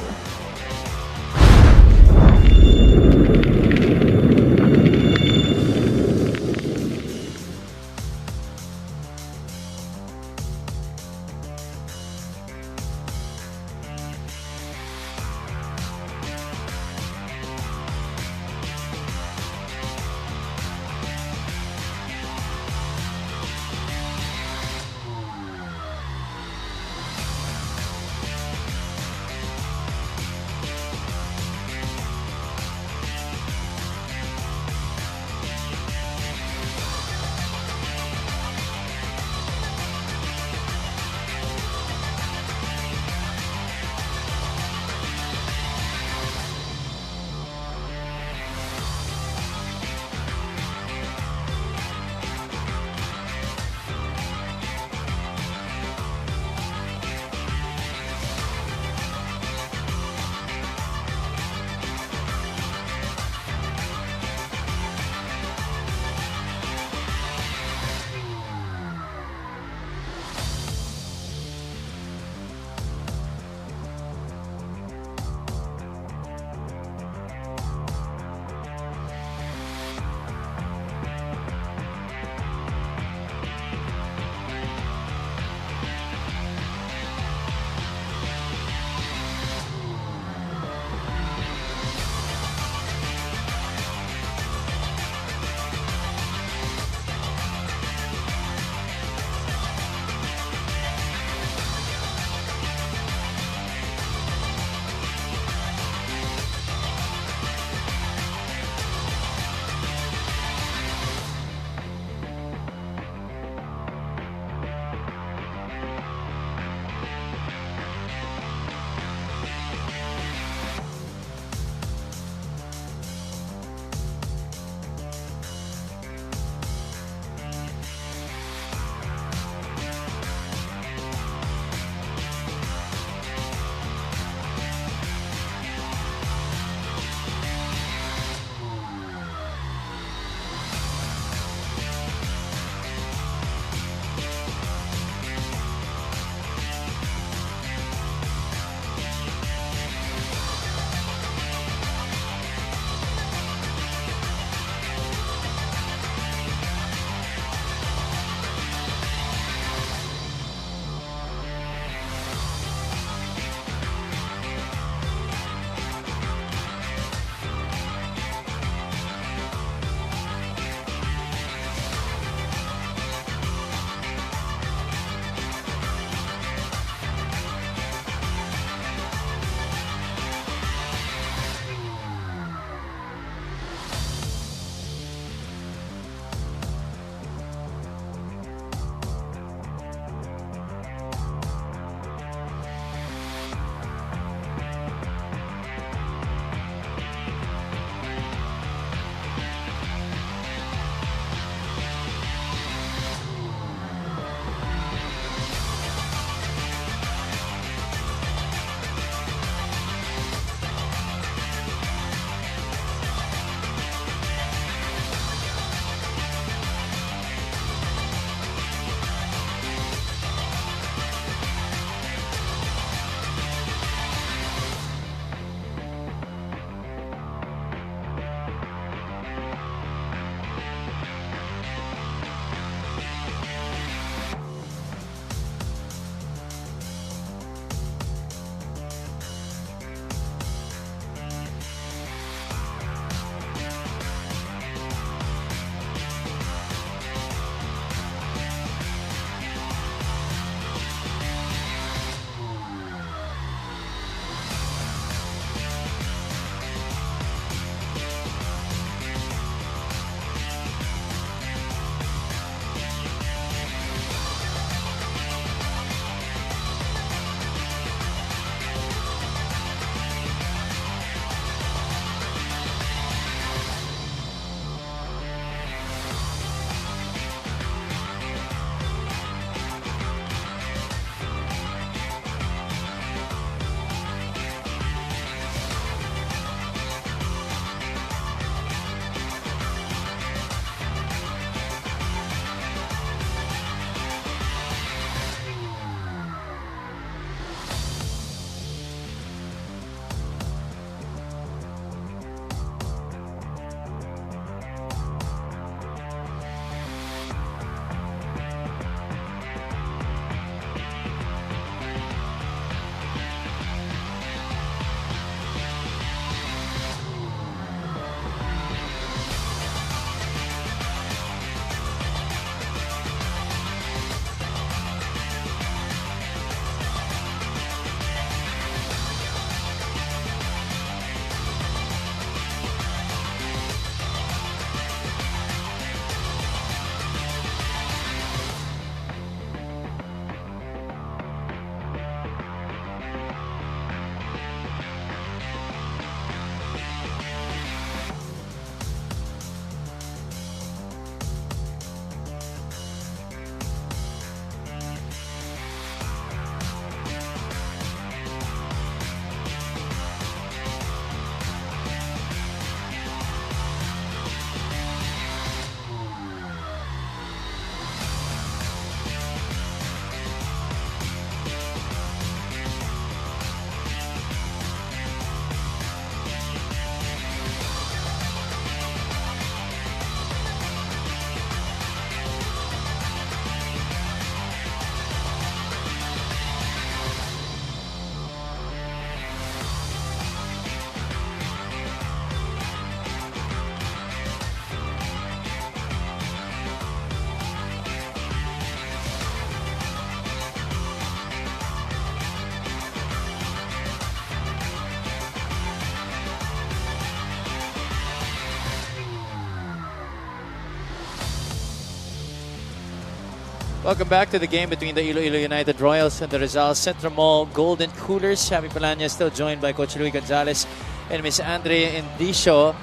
Welcome back to the game between the Iloilo United Royals and the Rizal Centro Mall Golden Coolers. Javi Palanya still joined by Coach Luis Gonzalez and Miss Andrea Indicio.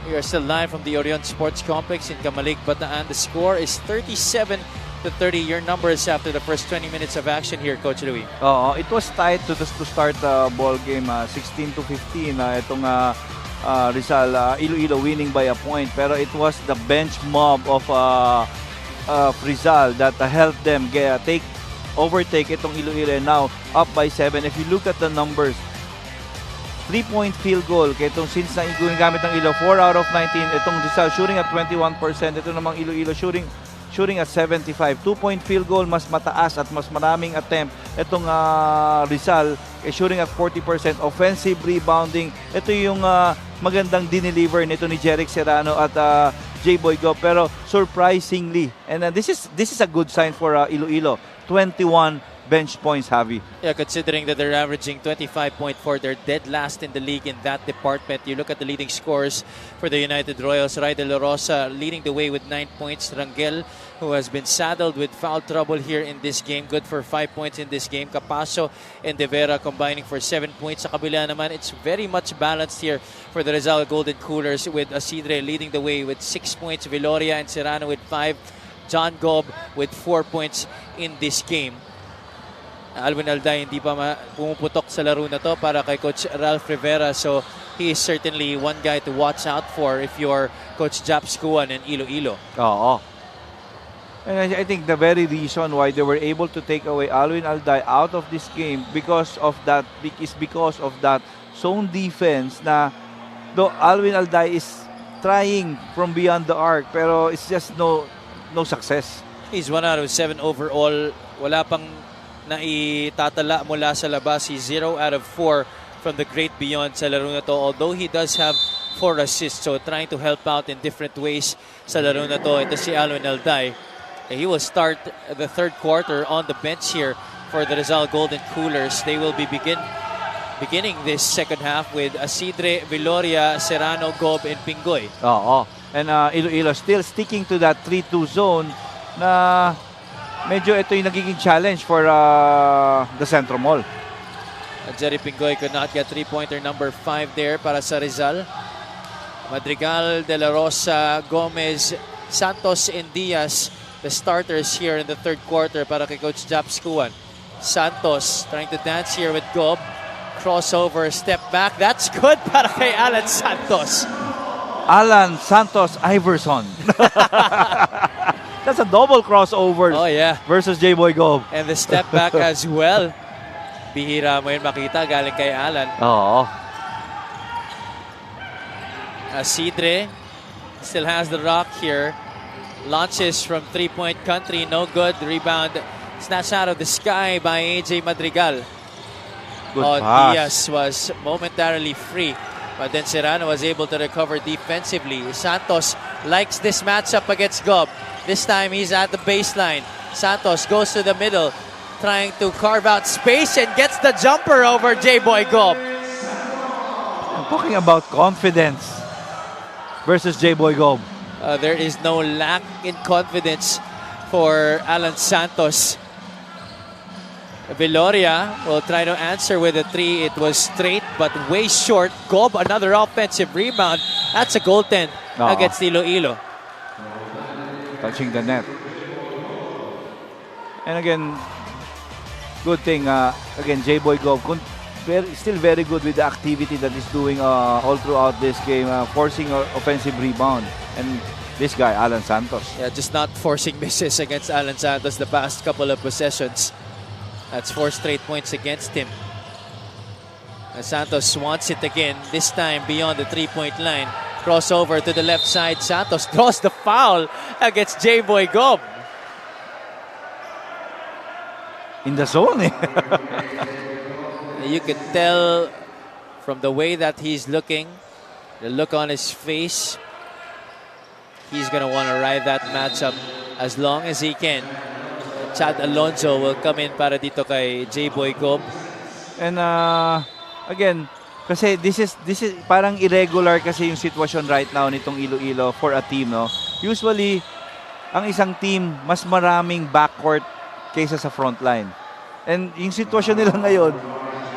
We are still live from the Orion Sports Complex in Camalig, Bataan. The score is 37-30. Your numbers after the first 20 minutes of action here, Coach Luis. It was tight to start the ball game, 16-15. Itong Rizal, Iloilo winning by a point. Pero it was the bench mob of Rizal that helped them overtake itong Iloilo, and now up by 7. If you look at the numbers, 3-point field goal itong since na ginagamit ng Iloilo, 4 out of 19. Itong Rizal shooting at 21%. Ito namang Iloilo shooting at 75. 2-point field goal, mas mataas at mas maraming attempt. Itong Rizal shooting at 40%. Offensive rebounding, ito yung magandang dineliver nito ni Jeric Serrano at J-Boy Go, pero surprisingly, and this is a good sign for Iloilo, 21 bench points, Javi. Yeah, considering that they're averaging 25.4, they're dead last in the league in that department. You look at the leading scores for the United Royals. Ray De La Rosa leading the way with 9 points. Rangel, who has been saddled with foul trouble here in this game, good for 5 points in this game. Capasso and De Vera combining for 7 points. Sa kabila naman, it's very much balanced here for the Rizal Golden Coolers, with Asidre leading the way with 6 points. Viloria and Serrano with 5. John Gob with 4 points in this game. Alvin Alday hindi pa pumuputok sa laro na to para kay Coach Ralph Rivera, so he is certainly one guy to watch out for if you're Coach Japs Kuan and Iloilo. Oo. And I think the very reason why they were able to take away Alvin Alday out of this game because of that zone defense na though Alvin Alday is trying from beyond the arc, pero it's just no success. He's 1 out of 7 overall. Wala pang naitatala mula sa labas. He's 0 out of 4 from the great beyond sa laro na to. Although he does have 4 assists, so trying to help out in different ways sa laro na to. Ito si Alvin Alday. He will start the third quarter on the bench here for the Rizal Golden Coolers. They will be beginning this second half with Asidre, Viloria, Serrano, Gob, and Pingoy. Oo. And Iloilo still sticking to that 3-2 zone na medyo ito yung nagiging challenge for the Centro Mall. Jerry Pingoy could not get 3-pointer number 5 there para sa Rizal. Madrigal, De La Rosa, Gomez, Santos, and Diaz, the starters here in the third quarter para kay Coach Japs Kuan. Santos trying to dance here with Gob. Crossover, step back. That's good para kay Alan Santos. Alan Santos Iverson. That's a double crossover. Oh, yeah. Versus J-Boy Gob. And the step back as well. Bihira mo yun makita galing kay Alan. Oo. Asidre still has the rock here. Launches from three-point country. No good. Rebound snatched out of the sky by AJ Madrigal. Good pass. Diaz was momentarily free, but then Serrano was able to recover defensively. Santos likes this matchup against Gob. This time he's at the baseline. Santos goes to the middle, trying to carve out space and gets the jumper over J-Boy Gob. I'm talking about confidence versus J-Boy Gob. There is no lack in confidence for Alan Santos. Viloria will try to answer with a 3. It was straight but way short. Gob, another offensive rebound. That's a goaltend against Iloilo. Touching the net. And again, good thing, again, J-Boy Gob, still very good with the activity that he's doing all throughout this game, forcing offensive rebound. And this guy, Alan Santos. Yeah, just not forcing misses against Alan Santos the past couple of possessions. That's 4 straight points against him. And Santos wants it again, this time beyond the 3-point line. Crossover to the left side. Santos draws the foul against J-Boy Gob. In the zone. You could tell from the way that he's looking, the look on his face, he's going to want to ride that matchup as long as he can. Chad Alonso will come in para dito kay J-Boy Gob. And again, kasi this is parang irregular kasi yung sitwasyon right now nitong Iloilo for a team, no? Usually ang isang team mas maraming backcourt kaysa sa frontline. And yung sitwasyon nila ngayon,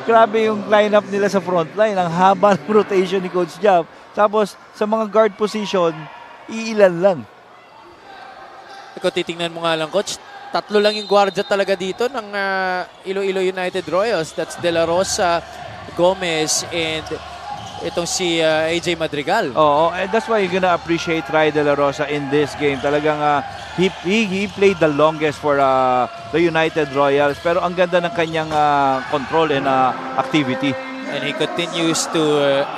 grabe yung lineup nila sa frontline. Ang haba ng rotation ni Coach Jab. Tapos, sa mga guard position, iilan lang. Kung titingnan mo nga lang, Coach, tatlo lang yung gwardiya talaga dito ng Iloilo United Royals. That's De La Rosa, Gomez, and itong si AJ Madrigal. Oo, and that's why you're gonna appreciate Ry De La Rosa in this game. Talagang he played the longest for the United Royals. Pero ang ganda ng kanyang control and activity. And he continues to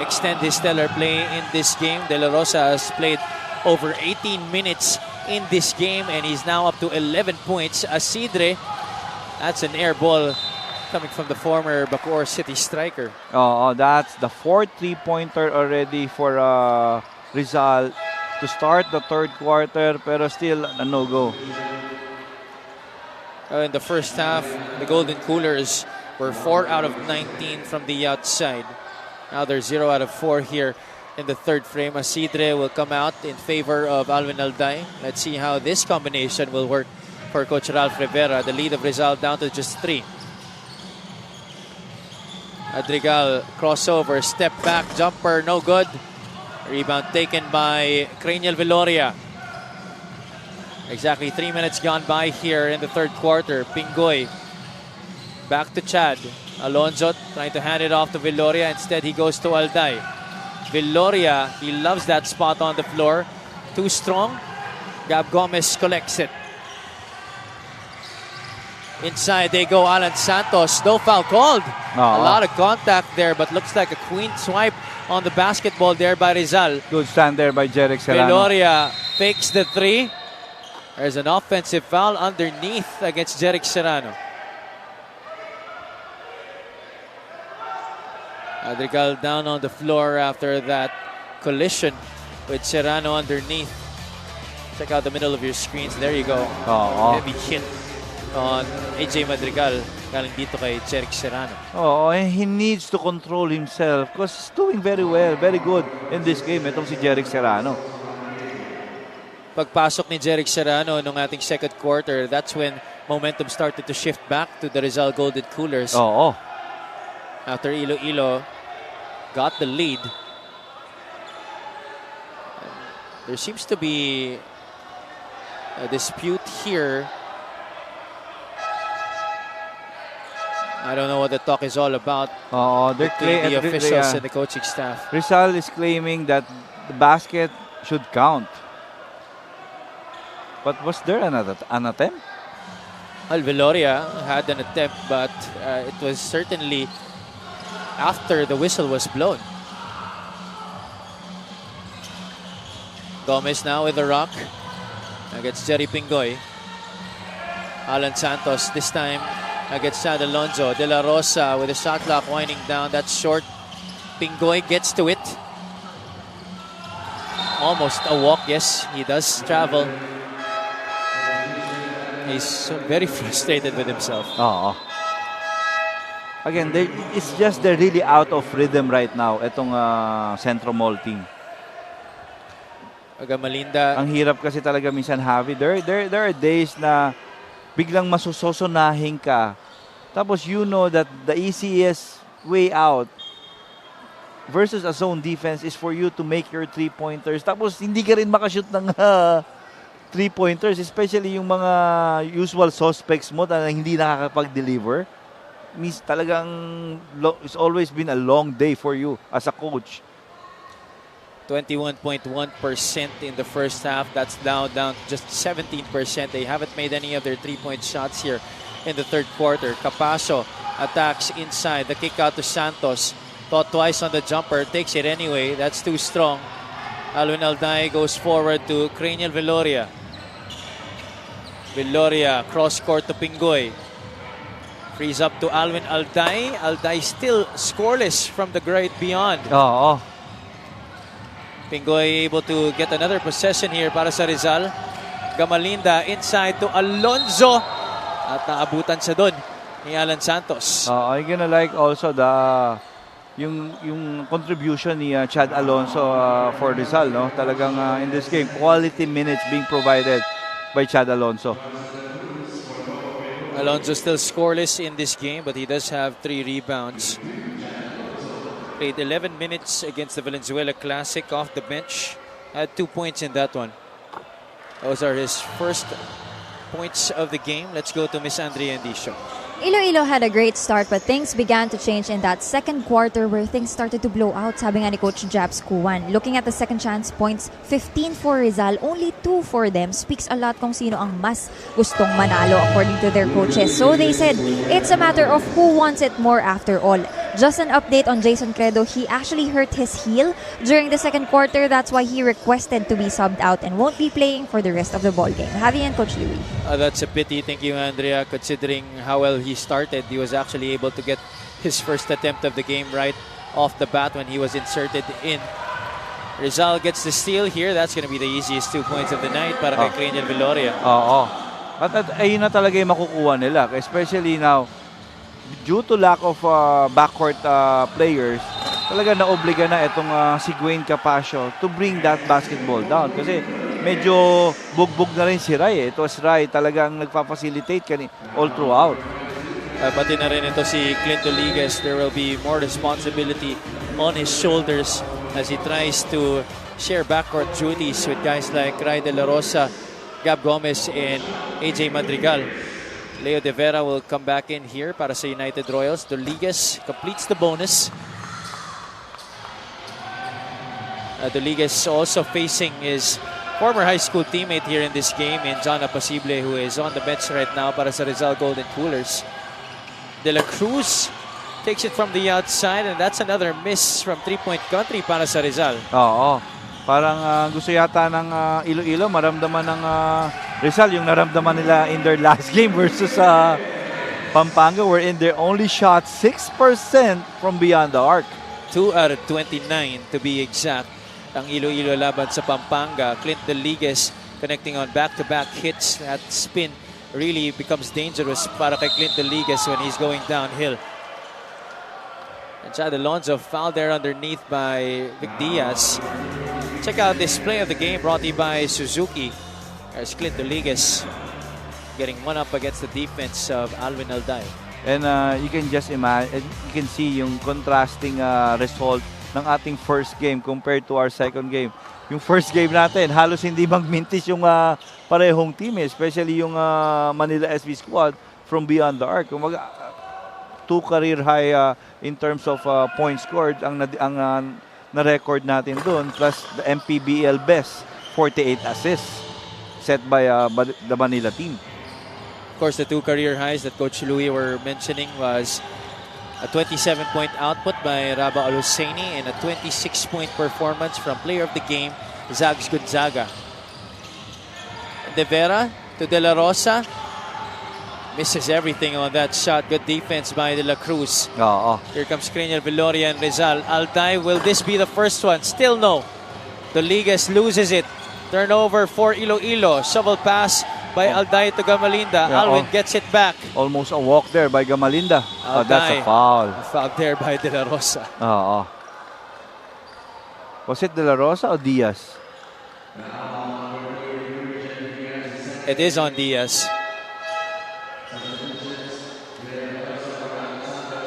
extend his stellar play in this game. De La Rosa has played over 18 minutes in this game and he's now up to 11 points. Asidre, that's an air ball coming from the former Bacoor City striker. Oh, that's the fourth three-pointer already for Rizal to start the third quarter, pero still a no-go. In the first half, the Golden Coolers were 4 out of 19 from the outside. Now they're 0 out of 4 here in the third frame. Asidre will come out in favor of Alvin Alday. Let's see how this combination will work for Coach Ralph Rivera. The lead of Rizal down to just 3. Madrigal crossover, step back, jumper, no good. Rebound taken by Cranial Viloria. Exactly 3 minutes gone by here in the third quarter. Pingoy back to Chad. Alonzo trying to hand it off to Viloria. Instead, he goes to Alday. Viloria, he loves that spot on the floor. Too strong. Gab Gomez collects it. Inside they go, Alan Santos. No foul called. A lot of contact there, but looks like a clean swipe on the basketball there by Rizal. Good stand there by Jeric Serrano. Viloria fakes the 3. There's an offensive foul underneath against Jeric Serrano. Madrigal down on the floor after that collision with Serrano underneath. Check out the middle of your screens. There you go. Heavy hit on AJ Madrigal galing dito kay Jeric Serrano. And he needs to control himself because he's doing very well, very good in this game. Itong si Jeric Serrano. Pagpasok ni Jeric Serrano nung ating second quarter, that's when momentum started to shift back to the Rizal Golden Coolers. After Iloilo got the lead. There seems to be a dispute here. I don't know what the talk is all about. They're the officials and the coaching staff. Rizal is claiming that the basket should count. But was there an attempt? Well, Viloria had an attempt, but it was certainly after the whistle was blown. Gomez now with the rock against Jerry Pingoy. Alan Santos this time against Chad Alonzo. De La Rosa with a shot clock winding down. That's short. Pingoy gets to it. Almost a walk. Yes, he does travel. He's very frustrated with himself. Again, it's just they're really out of rhythm right now. Itong Centro Mall team. Agamalinda. Ang hirap kasi talaga minsan, Javi. There are days na biglang masusosonahin ka. Tapos you know that the easiest way out versus a zone defense is for you to make your three-pointers. Tapos hindi ka rin makashoot ng three-pointers, especially yung mga usual suspects mo na hindi nakakapag-deliver. Means talagang it's always been a long day for you as a coach. 21.1% in the first half. That's now down to just 17%. They haven't made any of their three-point shots here in the third quarter. Capasso attacks inside. The kick out to Santos. Thought twice on the jumper. Takes it anyway. That's too strong. Alvin Alday goes forward to Cranial Viloria. Viloria cross-court to Pingoy. Frees up to Alvin Alday. Alday still scoreless from the great beyond. Pingoy able to get another possession here para sa Rizal. Gamalinda inside to Alonzo. At naabutan siya doon ni Alan Santos. I'm gonna like also yung contribution ni Chad Alonzo for Rizal, no? Talagang in this game, quality minutes being provided by Chad Alonso. Alonso still scoreless in this game, but he does have 3 rebounds. Played 11 minutes against the Valenzuela Classic off the bench. Had 2 points in that one. Those are his first points of the game. Let's go to Miss Andrea Endicio. Iloilo had a great start but things began to change in that second quarter where things started to blow out, sabi nga ni Coach Japs Kuwan. Looking at the second chance points, 15 for Rizal, only 2 for them, speaks a lot kung sino ang mas gustong manalo according to their coaches. So they said, it's a matter of who wants it more after all. Just an update on Jason Credo, he actually hurt his heel during the second quarter. That's why he requested to be subbed out and won't be playing for the rest of the ball game. Javi and Coach Louie. That's a pity. Thank you, Andrea. Considering how well he started, he was actually able to get his first attempt of the game right off the bat when he was inserted in. Rizal gets the steal here. That's going to be the easiest 2 points of the night para kay Craniel Viloria. Oo. At ayun na talaga yung makukuha nila. Especially now, due to lack of backcourt players, talaga naobliga na itong si Gwen Capasio to bring that basketball down. Kasi medyo bugbog na rin si Rai. Ito si Rai talagang nagpa-facilitate all throughout. Pati na rin ito si Clint Oligas. There will be more responsibility on his shoulders as he tries to share backcourt duties with guys like Rai De La Rosa, Gab Gomez, and AJ Madrigal. Leo De Vera will come back in here para sa United Royals. Doligas completes the bonus. Doligas also facing his former high school teammate here in this game in John Apacible, who is on the bench right now para sa Rizal Golden Coolers. De La Cruz takes it from the outside and that's another miss from three-point country para sa Rizal. Oo. Parang gusto yata ng Iloilo maramdaman ng Rizal yung naramdaman nila in their last game versus Pampanga, wherein they only shot 6% from beyond the arc. 2 out of 29 to be exact. Ang Iloilo laban sa Pampanga. Clint Doligas connecting on back-to-back hits. That spin really becomes dangerous para kay Clint Doligas when he's going downhill. And Chad Alonso fouled there underneath by Vic Diaz. Check out this play of the game brought to you by Suzuki. There's Clint Doligas getting one up against the defense of Alvin Alday. And you can just imagine, you can see yung contrasting result ng ating first game compared to our second game. Yung first game natin, halos hindi magmintis yung parehong team, especially yung Manila SB squad from beyond the arc. Kumaga, 2 career high in terms of points scored ang na-record natin doon, plus the MPBL best 48 assists set by the Manila team. Of course, the 2 career highs that Coach Louie were mentioning was a 27-point output by Raba Aluseni and a 26-point performance from player of the game, Zags Gonzaga. De Vera to De La Rosa. Misses everything on that shot. Good defense by De La Cruz. Here comes Craniel Viloria and Rizal. Alday, will this be the first one? Still no. Doligas loses it. Turnover for Iloilo. Shovel pass by Alday to Gamalinda. Alwin gets it back. Almost a walk there by Gamalinda. That's a foul. A foul there by De La Rosa. Was it De La Rosa or Diaz? It is on Diaz.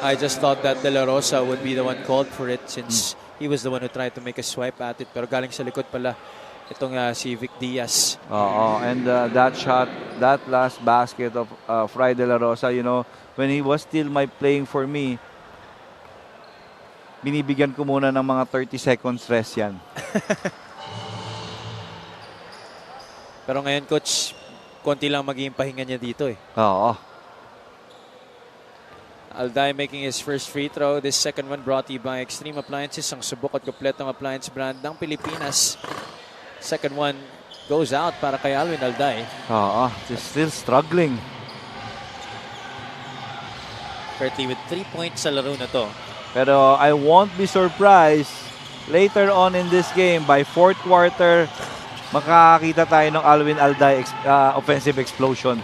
I just thought that De La Rosa would be the one called for it since he was the one who tried to make a swipe at it. Pero galing sa likod pala itong si Vic Diaz. And that shot, that last basket of Fry De La Rosa, you know, when he was still playing for me, binibigyan ko muna ng mga 30 seconds rest yan. Pero ngayon, Coach, konti lang magiging pahinga niya dito eh. Alday making his first free throw. This second one brought to you by Extreme Appliances, ang subok at kompletong appliance brand ng Pilipinas. Second one goes out para kay Alvin Alday. Still struggling. Currently with 3 points sa laro na to. Pero I won't be surprised later on in this game, by fourth quarter, makakakita tayo ng Alvin Alday offensive explosion.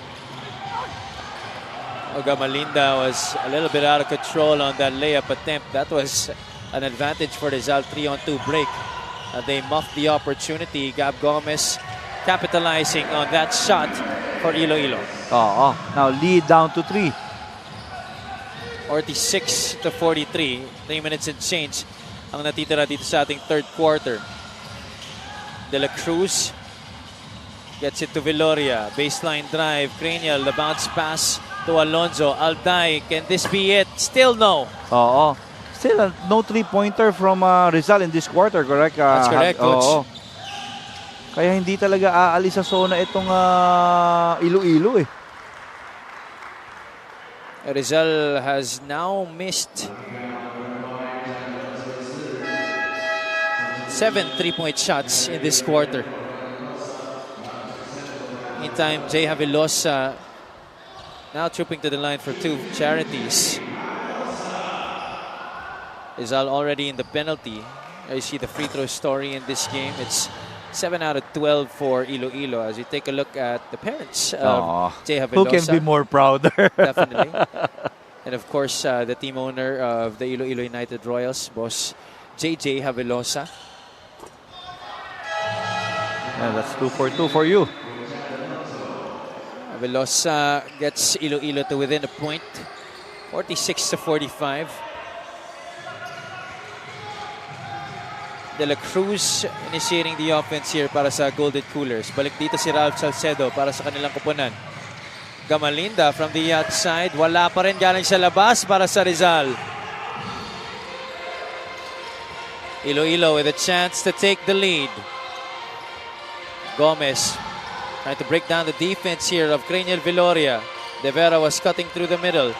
Gamalinda was a little bit out of control on that layup attempt. That was an advantage for the Rizal 3-on-2 break. They muffed the opportunity. Gab Gomez capitalizing on that shot for Iloilo. Now lead down to 3. 46-43. 3 minutes and change ang natitira dito sa ating third quarter. De La Cruz gets it to Viloria. Baseline drive. Cranial. The bounce pass to Alonzo. Alday. Can this be it? Still no. Still no 3-pointer from Rizal in this quarter, correct? That's correct, Coach. Kaya hindi talaga aalis sa zona itong Iloilo eh. Rizal has now missed 7 3-point shots in this quarter. Meantime, Jay Javilosa now trooping to the line for 2 charities. Rizal already in the penalty. You see the free throw story in this game. It's 7 out of 12 for Iloilo. As you take a look at the parents of Jay Javilosa. Who can be more prouder? Definitely. And of course, the team owner of the Iloilo United Royals, boss JJ Javilosa. Yeah, that's 2 for 2 for you. Javilosa gets Iloilo to within a point. 46-45. De La Cruz initiating the offense here para sa Golden Coolers. Balik dito si Ralph Salcedo para sa kanilang kupunan. Gamalinda from the outside. Wala pa rin, galing sa labas para sa Rizal. Iloilo with a chance to take the lead. Gomez trying to break down the defense here of Cranial Viloria. De Vera was cutting through the middle.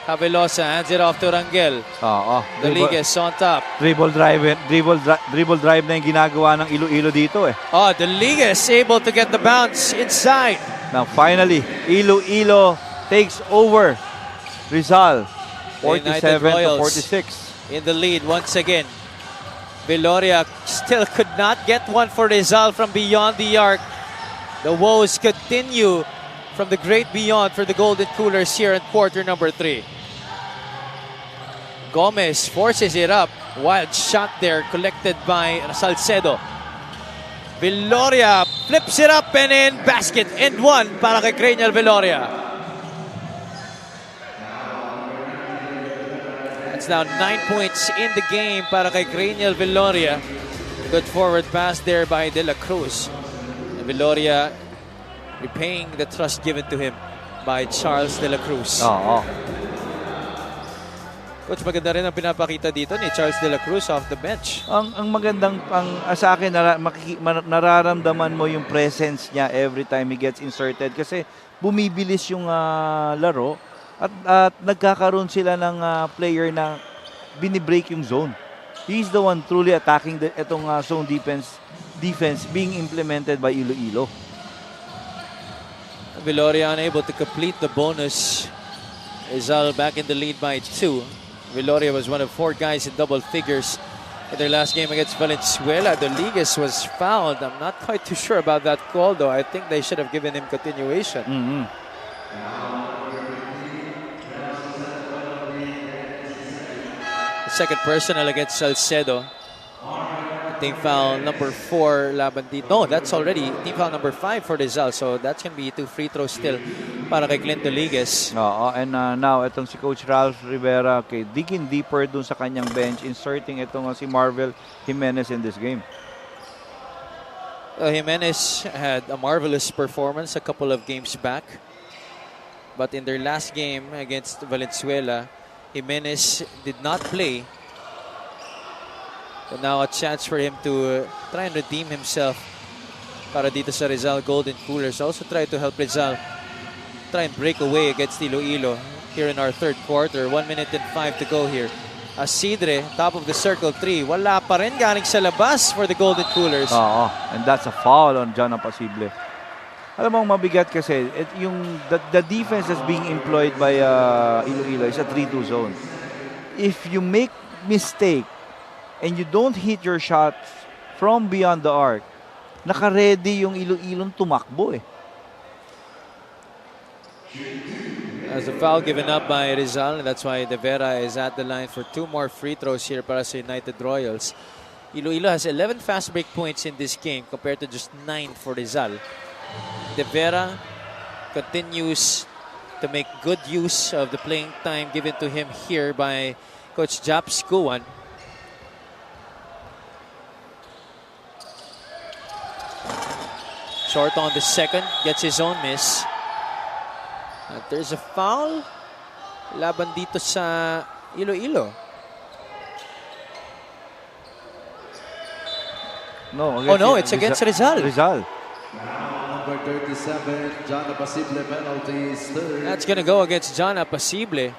Javilosa hands it off to Rangel. Deligues on top. Dribble drive na yung ginagawa ng Iloilo dito eh. Deligues able to get the bounce inside. Now finally, Iloilo takes over Rizal. 47-46. In the lead once again. Viloria still could not get one for Rizal from beyond the arc. The woes continue from the great beyond for the Golden Coolers here in quarter number 3. Gomez forces it up. Wild shot there collected by Salcedo. Viloria flips it up and in. Basket and 1 para kay Cranial Viloria. That's now 9 points in the game para kay Cranial Viloria. Good forward pass there by De La Cruz. And Viloria repaying the trust given to him by Charles De La Cruz. Coach, maganda rin ang pinapakita dito ni Charles De La Cruz off the bench. Ang magandang, sa akin, nararamdaman mo yung presence niya every time he gets inserted kasi bumibilis yung laro at nagkakaroon sila ng player na binibreak yung zone. He's the one truly attacking itong zone defense being implemented by Iloilo. Viloria unable to complete the bonus. Rizal back in the lead by 2. Viloria was one of 4 guys in double figures in their last game against Valenzuela. Deligues was fouled. I'm not quite too sure about that call, though. I think they should have given him continuation. The second personal against Salcedo. Team foul number 4 laban dito. No, that's already team foul number 5 for Rizal. So that's going to be 2 free throws still para kay Clint Deligues. And now itong si Coach Ralph Rivera digging deeper dun sa kanyang bench, inserting itong si Marvel Jimenez in this game. Jimenez had a marvelous performance a couple of games back. But in their last game against Valenzuela, Jimenez did not play. But now a chance for him to try and redeem himself para dito sa Rizal Golden Coolers. Also try to help Rizal try and break away against Iloilo here in our third quarter. 1 minute and 5 to go here. Asidre, top of the circle 3. Wala pa rin, galing sa labas for the Golden Coolers. And that's a foul on John Apasible. Alam mo, mabigat kasi the defense that's being employed by Iloilo is a 3-2 zone. If you make mistake and you don't hit your shot from beyond the arc, naka-ready yung Iloilong tumakbo eh. As a foul given up by Rizal, and that's why De Vera is at the line for 2 more free throws here para sa United Royals. Iloilo has 11 fast break points in this game compared to just 9 for Rizal. De Vera continues to make good use of the playing time given to him here by Coach Japs Guan. Short on the second, gets his own miss. At there's a foul. Laban dito sa Iloilo. No, Oh no, it's against Rizal. Rizal. Number 37, John Apasible, penalties, third. That's gonna go against John Apasible.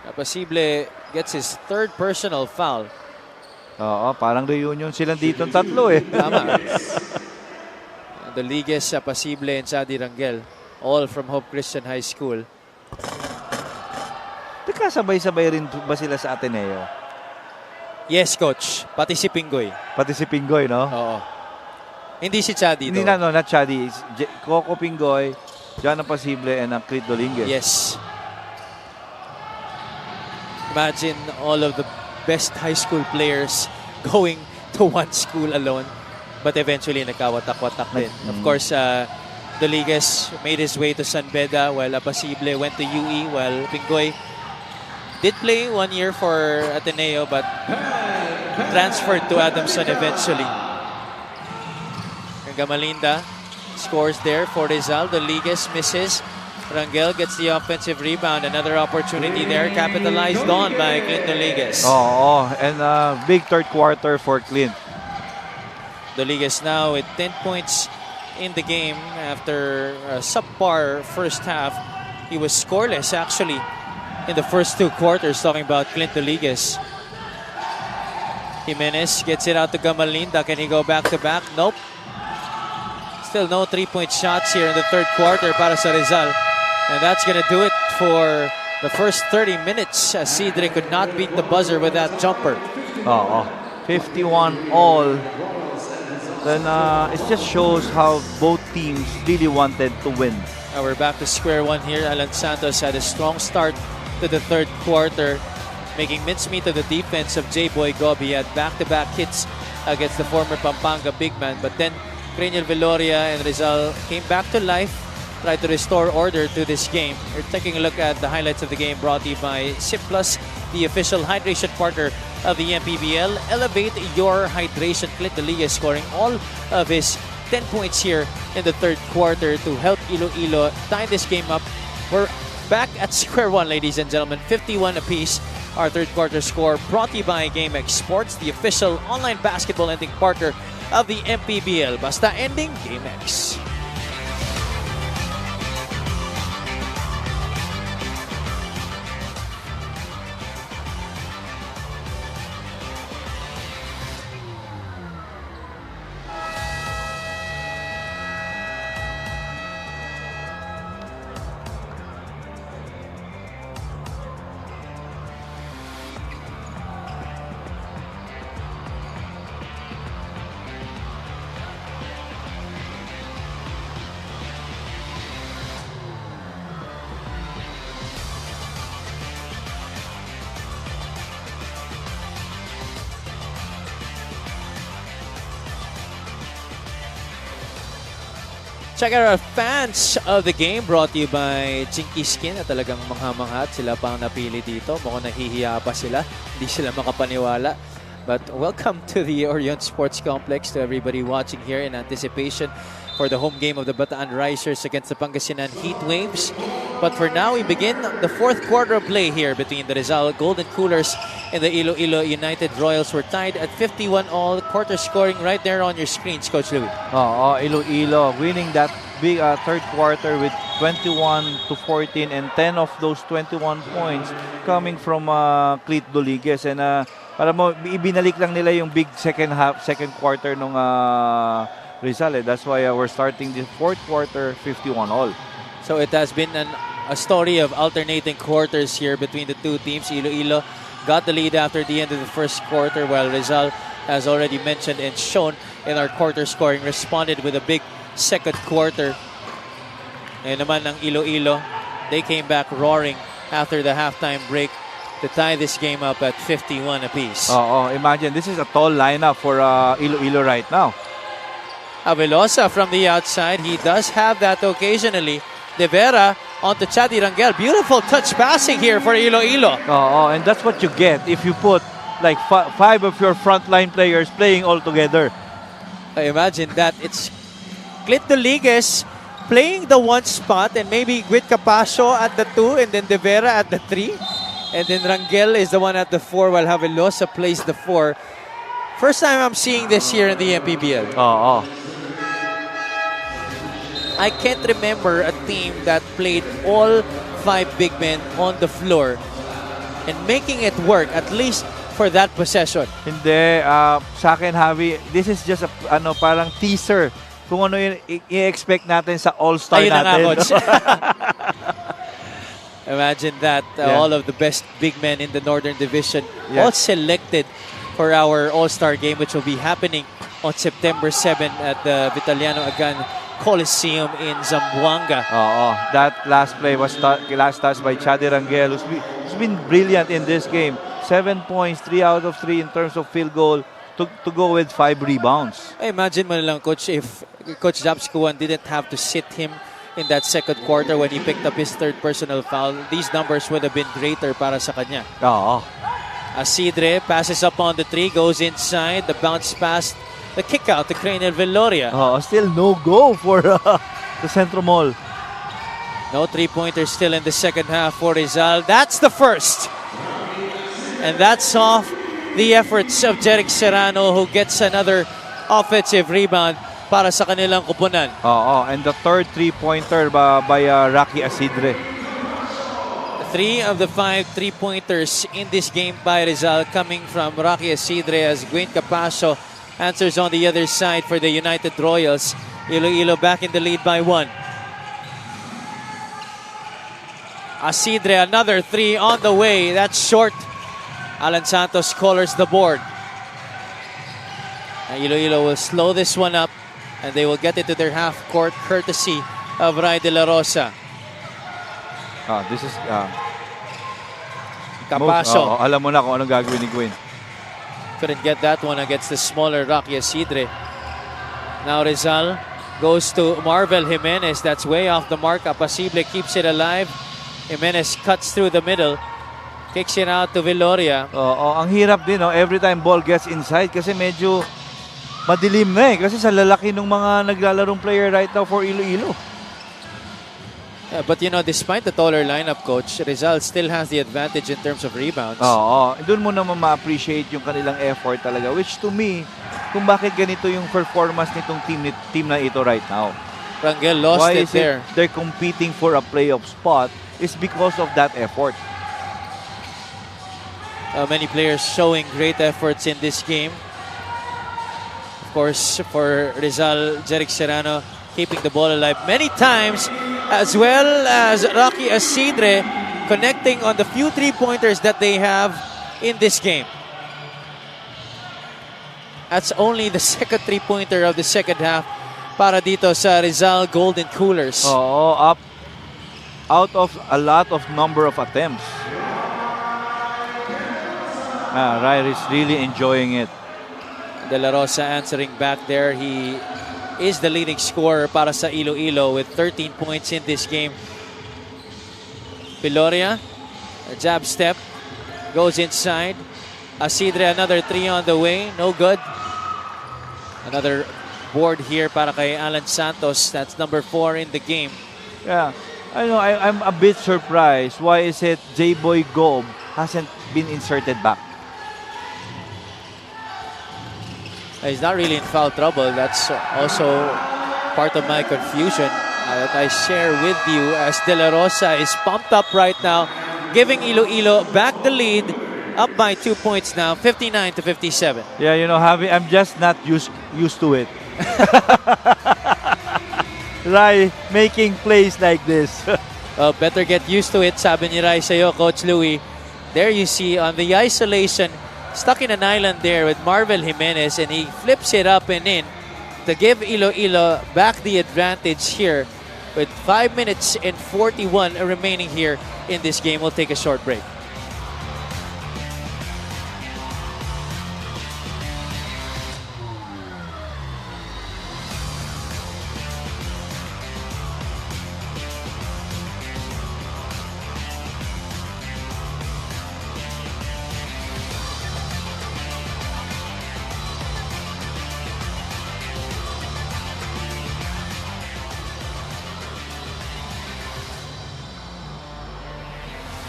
Apasible gets his third personal foul. Oo, parang reunion silang dito tatlo eh. Tama. The Ligues, Apasible, and Sadi Rangel, all from Hope Christian High School. Teka, sabay-sabay rin ba sila sa Ateneo? Yes, Coach. Pati si Pingoy. Pati si Pingoy, no? Oo. Hindi si Chadi, Hindi na, no, not Chadi. Coco Pingoy, John Apasible, and Clit Dolinguez. Yes. Imagine all of the best high school players going to one school alone. But eventually, nagkawatak-watak din. Of course, Dolinguez made his way to San Beda while Apasible went to UE while Pingoy did play 1 year for Ateneo but transferred to Adamson eventually. Gamalinda scores there for Rizal. Dolinguez misses. Rangel gets the offensive rebound. Another opportunity there capitalized on by Clint Dolinguez. Oh, and big third quarter for Clint. Dolinguez now with 10 points in the game after a subpar first half. He was scoreless actually in the first 2 quarters, talking about Clint Dolinguez. Jimenez gets it out to Gamalinda. Can he go back-to-back? Nope. Still no 3-point shots here in the third quarter para sa Rizal. And that's going to do it for the first 30 minutes as Cedric could not beat the buzzer with that jumper. 51 all. Then it just shows how both teams really wanted to win. We're back to square one here. Alan Santos had a strong start to the third quarter, making mincemeat of the defense of J-Boy Gobi. He had back-to-back hits against the former Pampanga big man. But then Craniel Veloria and Rizal came back to life, tried to restore order to this game. We're taking a look at the highlights of the game brought to you by Sip Plus, the official hydration partner of the MPBL. Elevate your hydration. Clint Dolinguez scoring all of his 10 points here in the third quarter to help Iloilo tie this game up. We're back at square one, ladies and gentlemen. 51 apiece. Our third quarter score brought to you by GameX Sports, the official online basketball ending partner of the MPBL. Basta ending, GameX. Check out our fans of the game brought to you by Jinky Skin na talagang mangha-mangha at sila pang napili dito. Mukhang nahihiya pa sila. Hindi sila makapaniwala. But welcome to the Orion Sports Complex, to everybody watching here in anticipation for the home game of the Bataan Risers against the Pangasinan Heat Waves. But for now, we begin the fourth quarter of play here between the Rizal Golden Coolers and the Iloilo United Royals. We're tied at 51 all. Quarter scoring right there on your screens, Coach Louie. Iloilo winning that big third quarter with 21-14, and 10 of those 21 points coming from Clit Dolinguez. And para mo ibinalik lang nila yung big second quarter nung Rizal. That's why we're starting the fourth quarter 51 all. So it has been a story of alternating quarters here between the two teams. Iloilo got the lead after the end of the first quarter, while Rizal, as already mentioned and shown in our quarter scoring, responded with a big second quarter. And naman ng Iloilo, they came back roaring after the halftime break to tie this game up at 51 apiece. Imagine, this is a tall lineup for Iloilo right now. Avelosa from the outside. He does have that occasionally. De Vera onto Chadi Rangel. Beautiful touch passing here for Iloilo. And that's what you get if you put like five of your frontline players playing all together. I imagine that. It's Clit Doliges playing the 1 spot and maybe Guit Capacio at the 2 and then De Vera at the 3. And then Rangel is the one at the 4 while Avelosa plays the 4. First time I'm seeing this here in the MPBL. I can't remember a team that played all 5 big men on the floor and making it work at least for that possession. Hindi, sa akin, Javi, this is just a parang teaser kung ano yung i-expect natin sa all-star Ayun natin. Na nga, Coach. Imagine that, all of the best big men in the Northern Division all selected for our all-star game, which will be happening on September 7 at the Vitaliano Agan Coliseum in Zamboanga. That last play was last touch by Chadi Rangel, who's been brilliant in this game. 7 points, 3 out of 3 in terms of field goal to go with 5 rebounds. Imagine mo na lang, Coach, if Coach Japskuan didn't have to sit him in that second quarter when he picked up his 3rd personal foul, these numbers would have been greater para sa kanya. Asidre passes up on the 3, goes inside, the bounce pass, the kick out to Crainer Veloria. Still no go for the Centro Mall. No 3-pointers still in the second half for Rizal. That's the first. And that's off the efforts of Jeric Serrano, who gets another offensive rebound para sa kanilang kupunan. And the 3rd 3-pointer by Rocky Asidre. 3 of the 5 3-pointers in this game by Rizal coming from Rocky Asidre, as Gwen Capacio answers on the other side for the United Royals. Iloilo back in the lead by 1. Asidre, another 3 on the way. That's short. Alan Santos colors the board. And Iloilo will slow this one up and they will get it to their half court courtesy of Ray De La Rosa. This is Capacio. Alam mo na kung anong gagawin ni Gwen. Couldn't get that one against the smaller Rocky Asidre. Now Rizal goes to Marvel Jimenez. That's way off the mark. Apacible keeps it alive. Jimenez cuts through the middle. Kicks it out to Veloria. Ang hirap din, every time ball gets inside kasi medyo madilim na kasi sa lalaki ng mga naglalarong player right now for Iloilo. But despite the taller lineup, Coach, Rizal still has the advantage in terms of rebounds. Doon mo naman ma-appreciate yung kanilang effort talaga, which to me, kung bakit ganito yung performance nitong team na ito right now. Rangel lost Why it is there. They're competing for a playoff spot is because of that effort. Many players showing great efforts in this game. Of course, for Rizal, Jeric Serrano keeping the ball alive many times, as well as Rocky Asidre connecting on the few 3-pointers that they have in this game. That's only the second 3-pointer of the second half para dito sa Rizal Golden Coolers. Up out of a lot of number of attempts. Rai is really enjoying it. De La Rosa answering back there. He is the leading scorer para sa Iloilo with 13 points in this game. Veloria, a jab step, goes inside. Asidre, another 3 on the way, no good. Another board here para kay Alan Santos. That's number 4 in the game. Yeah, I know. I'm a bit surprised. Why is it J-Boy Gob hasn't been inserted back? He's not really in foul trouble. That's also part of my confusion that I share with you, as De La Rosa is pumped up right now, giving Iloilo back the lead, up by 2 points now, 59-57. Yeah, Javi, I'm just not used to it. Rai making plays like this. Better get used to it, sabi ni Rai sa'yo, Coach Louie. There you see on the isolation, stuck in an island there with Marvel Jimenez, and he flips it up and in to give Iloilo back the advantage here with 5 minutes and 41 remaining here in this game. We'll take a short break.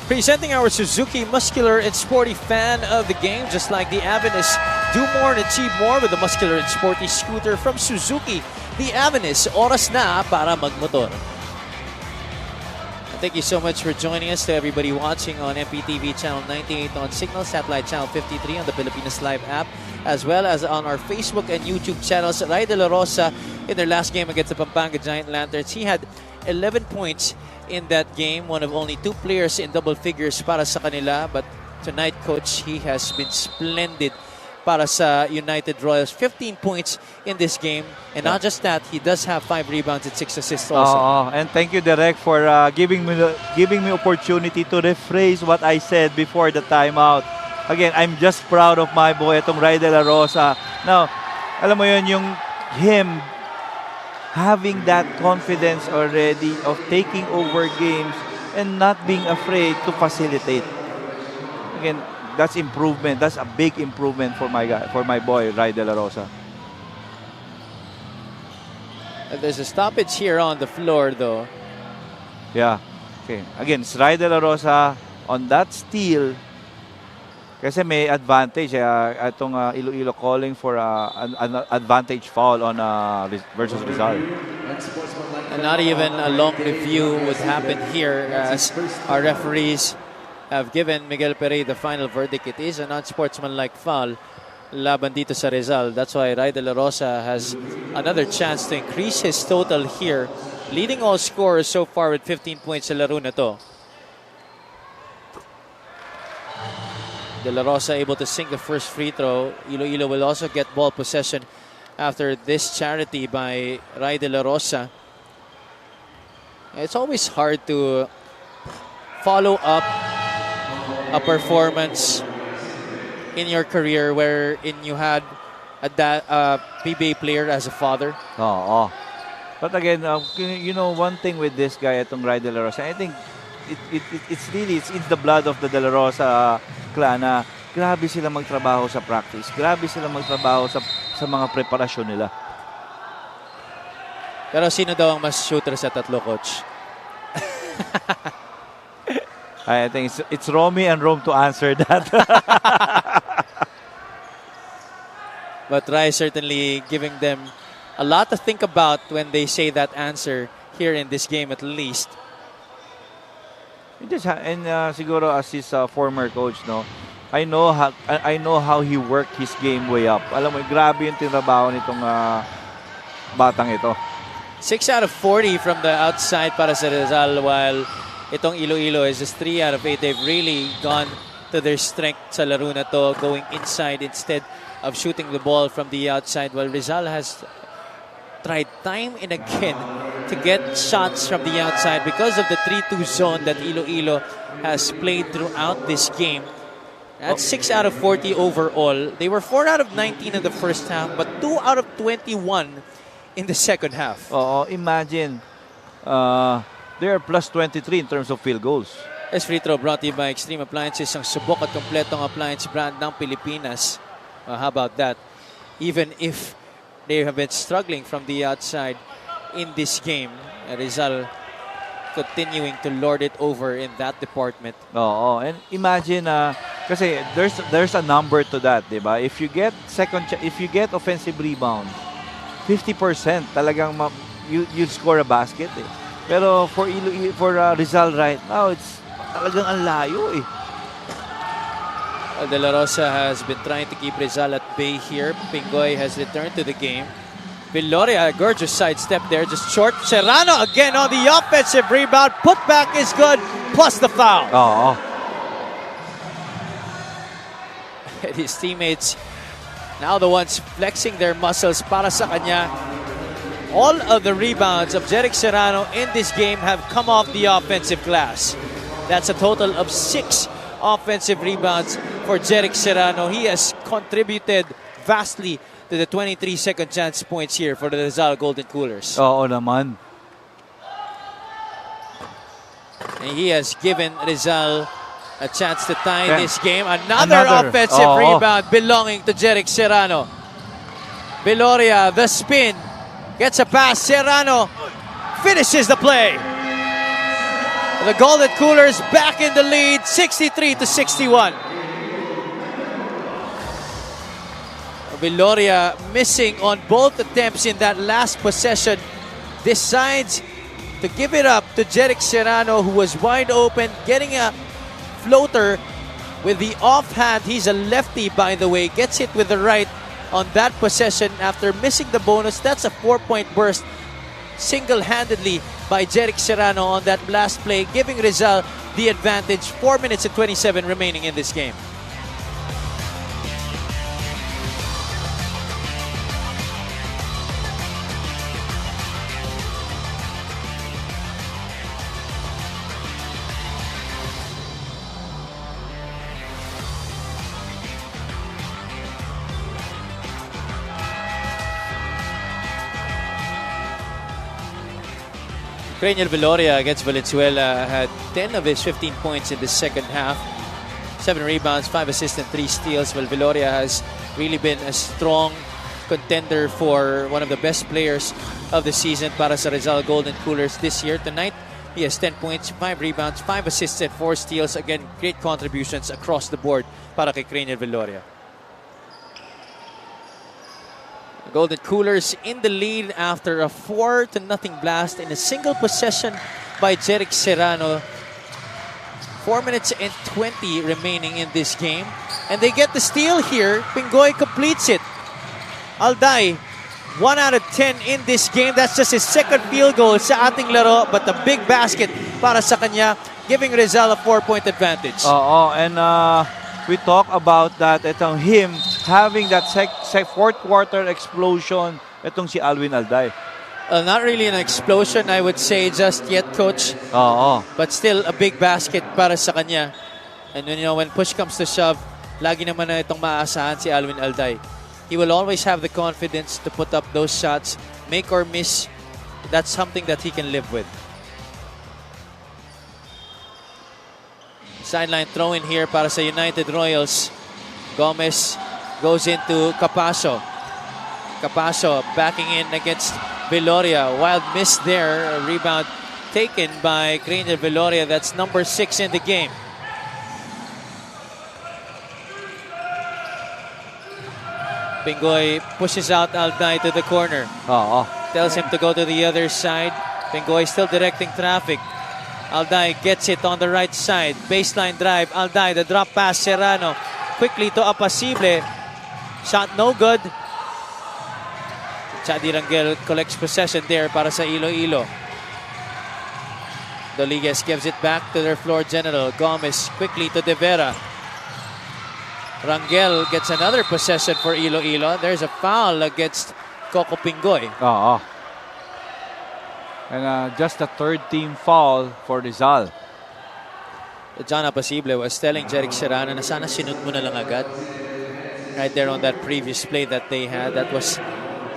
Presenting our Suzuki muscular and sporty fan of the game, just like the Avenus. Do more and achieve more with the muscular and sporty scooter from Suzuki. The Avenus, oras na para magmotor. And thank you so much for joining us, to everybody watching on MPTV Channel 98 on Signal, Satellite Channel 53 on the Pilipinas Live app, as well as on our Facebook and YouTube channels. Ray De La Rosa, in their last game against the Pampanga Giant Lanterns, he had 11 points in that game, one of only 2 players in double figures para sa kanila. But tonight, Coach, he has been splendid para sa United Royals. 15 points in this game. And not just that, he does have 5 rebounds and 6 assists also. And thank you, Derek, for giving me opportunity to rephrase what I said before the timeout. Again, I'm just proud of my boy, itong Ray De La Rosa. Now, alam mo yun, yung him having that confidence already of taking over games and not being afraid to facilitate. Again, that's improvement. That's a big improvement for my guy, for my boy, Ray De La Rosa. And there's a stoppage here on the floor, though. Yeah. Okay. Again, it's Ray De La Rosa on that steal. Kasi may advantage. Itong Iloilo calling for an advantage foul on versus Rizal. And not even a long review would happen here, as our referees have given Miguel Perey the final verdict. It is an unsportsmanlike foul laban dito sa Rizal. That's why Ray De La Rosa has another chance to increase his total here, leading all scorers so far with 15 points sa laro na to. De La Rosa able to sink the first free throw. Iloilo will also get ball possession after this charity by Ray De La Rosa. It's always hard to follow up a performance in your career wherein you had a PBA player as a father. But again, you know, one thing with this guy, itong Ray De La Rosa, I think it's in the blood of the De La Rosa clan na grabe sila magtrabaho sa practice. Grabe sila magtrabaho sa mga preparasyon nila. Pero sino daw ang mas shooter sa tatlo, Coach? I think it's Romy and Rome to answer that. But Rai certainly giving them a lot to think about when they say that answer here in this game, at least. And siguro as his former coach, no, I know how he worked his game way up. Alam mo, grabe yung tinrabaho nitong batang ito. 6 out of 40 from the outside para sa Rizal, while itong Iloilo is just 3 out of 8. They've really gone to their strength sa laro na to, going inside instead of shooting the ball from the outside, while Rizal has tried time and again to get shots from the outside because of the 3-2 zone that Iloilo has played throughout this game. That's 6 out of 40 overall. They were 4 out of 19 in the first half, but 2 out of 21 in the second half. Imagine. They are plus 23 in terms of field goals. This free throw brought to you by Extreme Appliances, ang subok at kompletong appliance brand ng Pilipinas. How about that? Even if they have been struggling from the outside in this game, Rizal continuing to lord it over in that department. And imagine, kasi there's a number to that, diba? If you get offensive rebound, 50% talagang you score a basket. Pero for Rizal right now, it's talagang ang layo. De La Rosa has been trying to keep Rizal at bay here. Pingoy has returned to the game. Viloria, gorgeous sidestep there, just short. Serrano again on the offensive rebound. Putback is good, plus the foul. And his teammates, now the ones flexing their muscles para sa kanya. All of the rebounds of Jerick Serrano in this game have come off the offensive glass. That's a total of 6 offensive rebounds for Jerick Serrano. He has contributed vastly to the 23 second chance points here for the Rizal Golden Coolers. Naman. And he has given Rizal a chance to tie this game. Another offensive rebound belonging to Jerick Serrano. Viloria, the spin, gets a pass. Serrano finishes the play. The Golden Coolers back in the lead, 63-61. Viloria missing on both attempts in that last possession. Decides to give it up to Jeric Serrano, who was wide open, getting a floater with the offhand. He's a lefty, by the way. Gets hit with the right on that possession after missing the bonus. That's a 4-point burst single-handedly by Jeric Serrano on that last play, giving Rizal the advantage. 4 minutes and 27 remaining in this game. Craniel Viloria against Valenzuela had 10 of his 15 points in the second half. 7 rebounds, 5 assists, and 3 steals. Well, Viloria has really been a strong contender for one of the best players of the season para sa Rizal Golden Coolers this year. Tonight, he has 10 points, 5 rebounds, 5 assists, and 4 steals. Again, great contributions across the board para kay Craniel Viloria. Golden Coolers in the lead after a 4-0 blast in a single possession by Jeric Serrano. 4 minutes and 20 remaining in this game. And they get the steal here. Pingoy completes it. Alday, 1 out of 10 in this game. That's just his second field goal sa ating laro. But a big basket para sa kanya, giving Rizal a 4-point advantage. And we talk about that. Itong him having that fourth quarter explosion. Itong si Alwin Alday. Not really an explosion, I would say, just yet, Coach. But still a big basket para sa kanya. And when push comes to shove, lagi naman na itong maaasahan si Alwin Alday. He will always have the confidence to put up those shots, make or miss. That's something that he can live with. Sideline throw in here para sa United Royals. Gomez goes into Capacio. Capacio backing in against Viloria. Wild miss there. A rebound taken by Craniel Viloria. That's number 6 in the game. Pingoy pushes out Alday to the corner. Tells him to go to the other side. Pingoy still directing traffic. Alday gets it on the right side. Baseline drive. Alday, the drop pass. Serrano quickly to Apacible. Shot no good. Chadi Rangel collects possession there para sa Iloilo. Doliguez gives it back to their floor general. Gomez quickly to De Vera. Rangel gets another possession for Iloilo. There's a foul against Coco Pingoy. And just a third team foul for Rizal. John Apacible was telling Jeric Serrano na sana sinut mo na lang agad. Right there on that previous play that they had. That was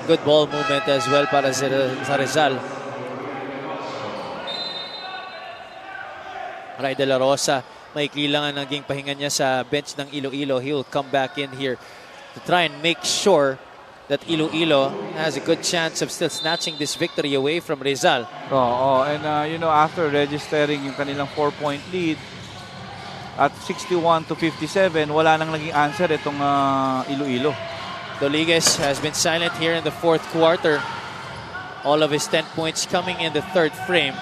good ball movement as well para sa Rizal. Ray De La Rosa, maikli lang ang naging pahinga niya sa bench ng Iloilo. He will come back in here to try and make sure that Iloilo has a good chance of still snatching this victory away from Rizal. And after registering yung kanilang 4-point lead at 61-57, wala nang naging answer itong Iloilo. Doliguez has been silent here in the fourth quarter. All of his 10 points coming in the third frame,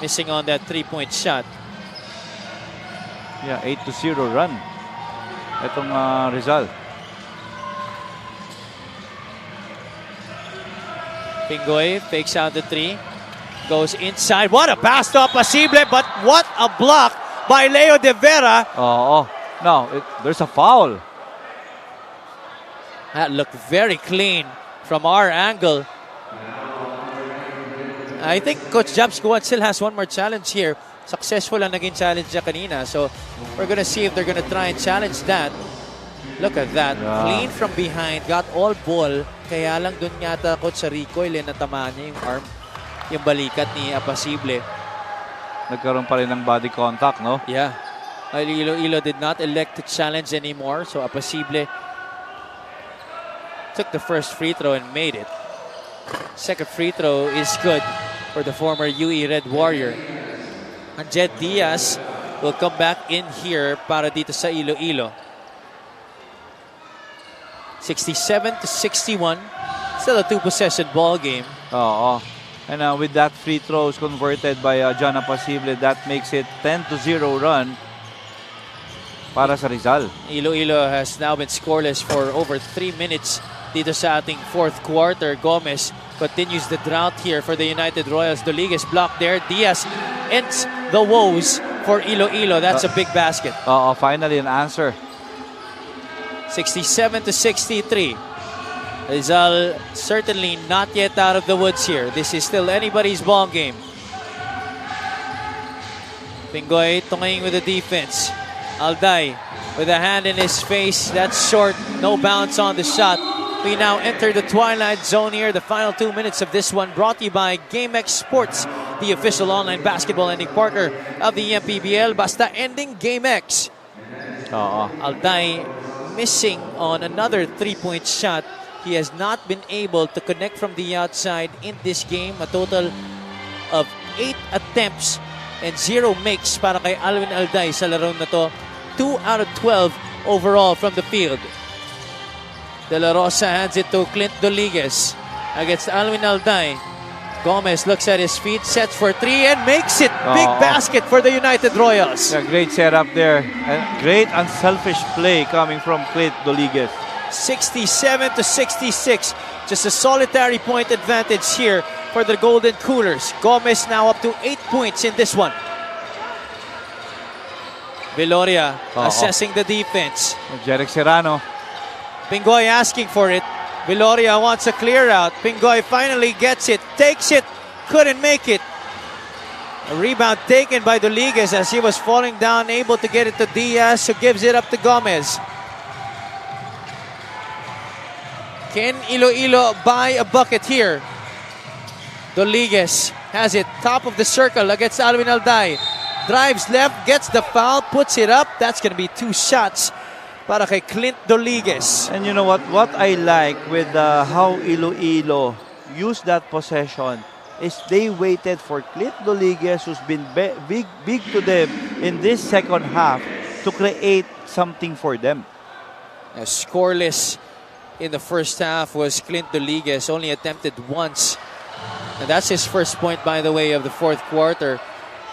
missing on that 3-point shot. Yeah, 8-0 run itong Rizal. Pingoy fakes out the 3. Goes inside. What a pass to Apacible, but what a block by Leo De Vera. No, there's a foul. That looked very clean from our angle. I think Coach Jabs Guan still has one more challenge here. Successful ang naging challenge niya kanina. So we're gonna see if they're gonna try and challenge that. Look at that. Yeah. Clean from behind. Got all ball. Kaya lang dun yata Coach sa recoil natamaan niya yung arm. Yung balikat ni Apacible. Nagkaroon pa rin ng body contact, no? Yeah. Iloilo did not elect to challenge anymore. So Apacible took the first free throw and made it. Second free throw is good for the former UE Red Warrior. And Jed Diaz will come back in here para dito sa Iloilo. 67-61. Still a two-possession ball game. Oo. And with that free throws converted by John Apacible, that makes it 10-0 run para sa Rizal. Iloilo has now been scoreless for over 3 minutes dito sa ating fourth quarter. Gomez continues the drought here for the United Royals. Doliges blocked there. Diaz ends the woes for Iloilo. That's a big basket. Finally an answer. 67-63. Rizal certainly not yet out of the woods here. This is still anybody's ball game. Pingoy tungaying with the defense. Alday with a hand in his face. That's short. No bounce on the shot. We now enter the twilight zone here. The final 2 minutes of this one brought to you by GameX Sports, the official online basketball ending partner of the MPBL. Basta ending GameX. Alday missing on another three-point shot. He has not been able to connect from the outside in this game. A total of 8 attempts and 0 makes para kay Alwin Alday sa laro na to. 2 out of 12 overall from the field. De La Rosa hands it to Clint Doliges against Alwin Alday. Gomez looks at his feet, sets for 3 and makes it. Big basket for the United Royals. Yeah, great setup there. And great unselfish play coming from Clint Doliges. 67-66. Just a solitary point advantage here for the Golden Coolers. Gomez now up to 8 points in this one. Viloria assessing the defense. Jeric Serrano. Pingoy asking for it. Viloria wants a clear out. Pingoy finally gets it, takes it, couldn't make it. A rebound taken by Doliges as he was falling down, able to get it to Diaz, who gives it up to Gomez. Can Iloilo buy a bucket here? Doliges has it, top of the circle against Alwin Alday. Drives left, gets the foul, puts it up. That's going to be 2 shots para kay Clint Doliges. And you know what I like with how Iloilo used that possession is they waited for Clint Doliges, who's been big to them in this second half, to create something for them. Scoreless in the first half was Clint Doliges, only attempted once. And that's his first point, by the way, of the fourth quarter.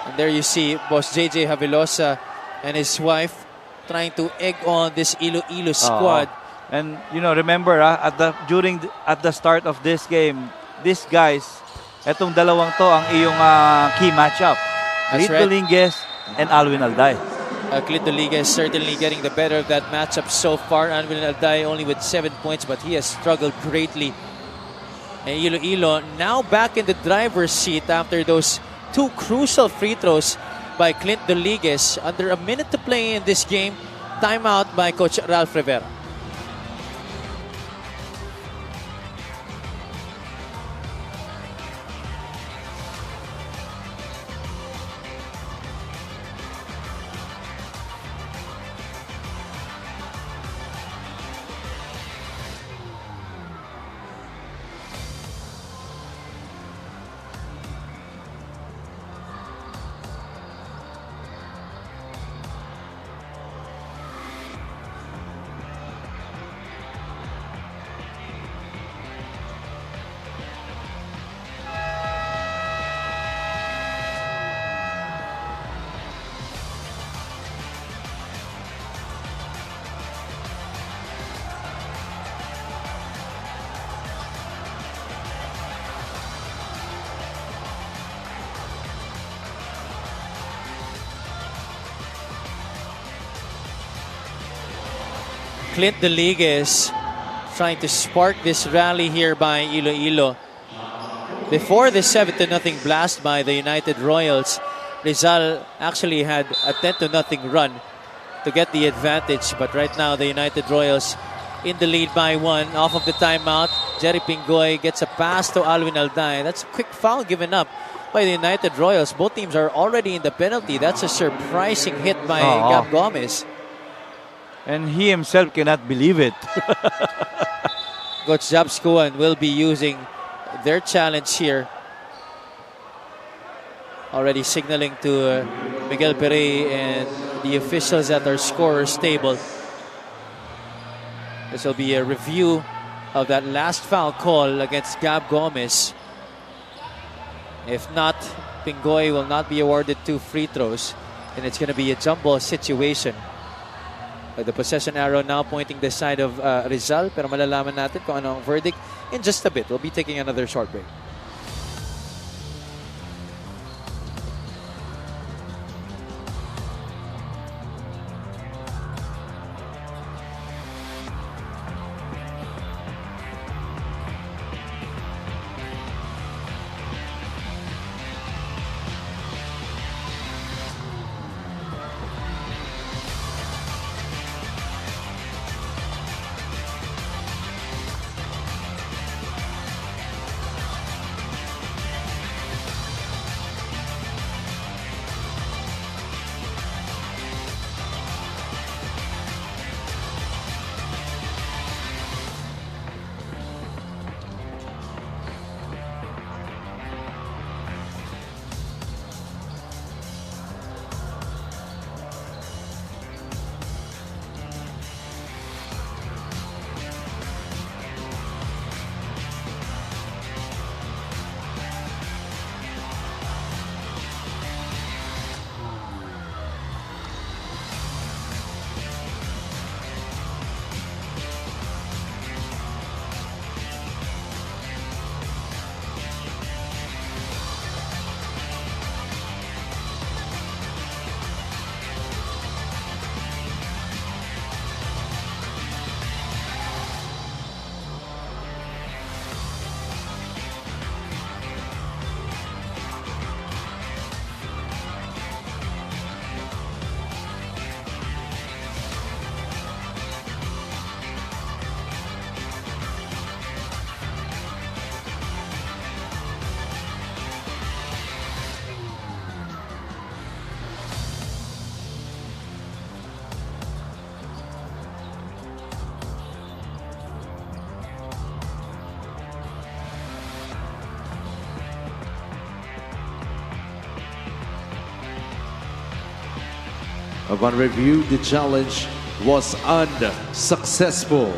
And there you see Boss JJ Havilosa and his wife trying to egg on this Iloilo squad. And you know, remember at the start of this game, these guys, etong dalawang to ang iyong key matchup. Clint Doliges and Alwin Alday. Clint Doliges certainly getting the better of that matchup so far. Alwin Alday only with 7 points, but he has struggled greatly. And Iloilo now back in the driver's seat after those 2 crucial free throws by Clint Doliges. Under a minute to play in this game. Timeout by Coach Ralph Rivera. Clint Doliges trying to spark this rally here by Iloilo. Before the 7-0 blast by the United Royals, Rizal actually had a 10-0 run to get the advantage. But right now, the United Royals in the lead by 1 off of the timeout. Jerry Pingoy gets a pass to Alwin Alday. That's a quick foul given up by the United Royals. Both teams are already in the penalty. That's a surprising hit by Gab Gomez. And he himself cannot believe it. Coach Jabskuan will be using their challenge here already signaling to Miguel Pere and the officials at our scorers table. This will be a review of that last foul call against Gab Gomez. If not, Pingoy will not be awarded 2 free throws, and it's going to be a jump ball situation. The possession arrow now pointing the side of Rizal, pero malalaman natin kung ano ang verdict in just a bit. We'll be taking another short break. Upon review, the challenge was unsuccessful.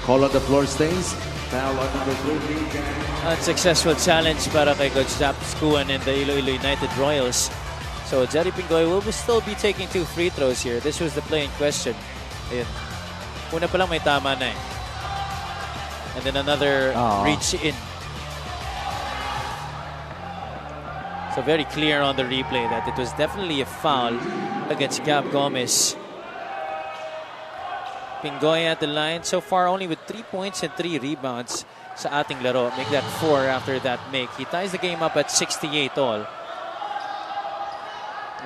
Call on the floor stains. Foul on number 13. Unsuccessful challenge para kay Coach Japs Kuan and the Iloilo United Royals. So Jerry Pingoy will still be taking 2 free throws here. This was the play in question. Ayun. Una pa lang may tama na eh. And then another reach in. So very clear on the replay that it was definitely a foul against Gab Gomez. Pingoy at the line so far only with 3 points and 3 rebounds sa ating laro. Make that 4 after that make. He ties the game up at 68 all.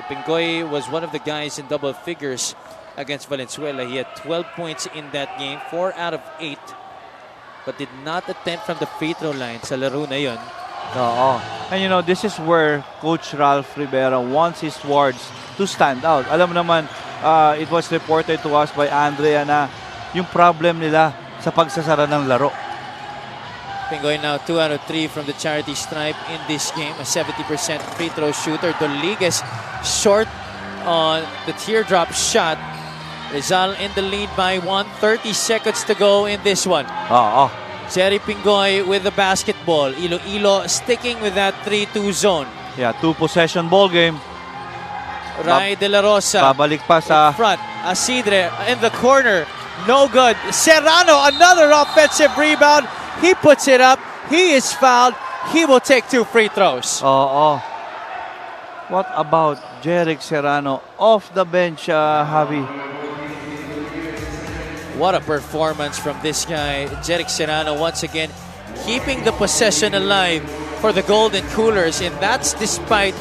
Pingoy was one of the guys in double figures against Valenzuela. He had 12 points in that game, 4 out of 8. But did not attempt from the free throw line sa laro na yun. And you know, this is where Coach Ralph Rivera wants his wards to stand out. Alam mo naman, it was reported to us by Andrea na yung problem nila sa pagsasara ng laro. Pingoy now 2 out of 3 from the charity stripe in this game. A 70% free throw shooter. Doliguez short on the teardrop shot. Rizal in the lead by 1. 30 seconds to go in this one. Jerry Pingoy with the basketball. Iloilo sticking with that 3-2 zone. Yeah, 2-possession ball game. Ray De La Rosa. Babalik pa sa front. Asidre in the corner. No good. Serrano, another offensive rebound. He puts it up. He is fouled. He will take 2 free throws. What about Jerick Serrano off the bench, Javi? What a performance from this guy. Jerick Serrano once again keeping the possession alive for the Golden Coolers. And that's despite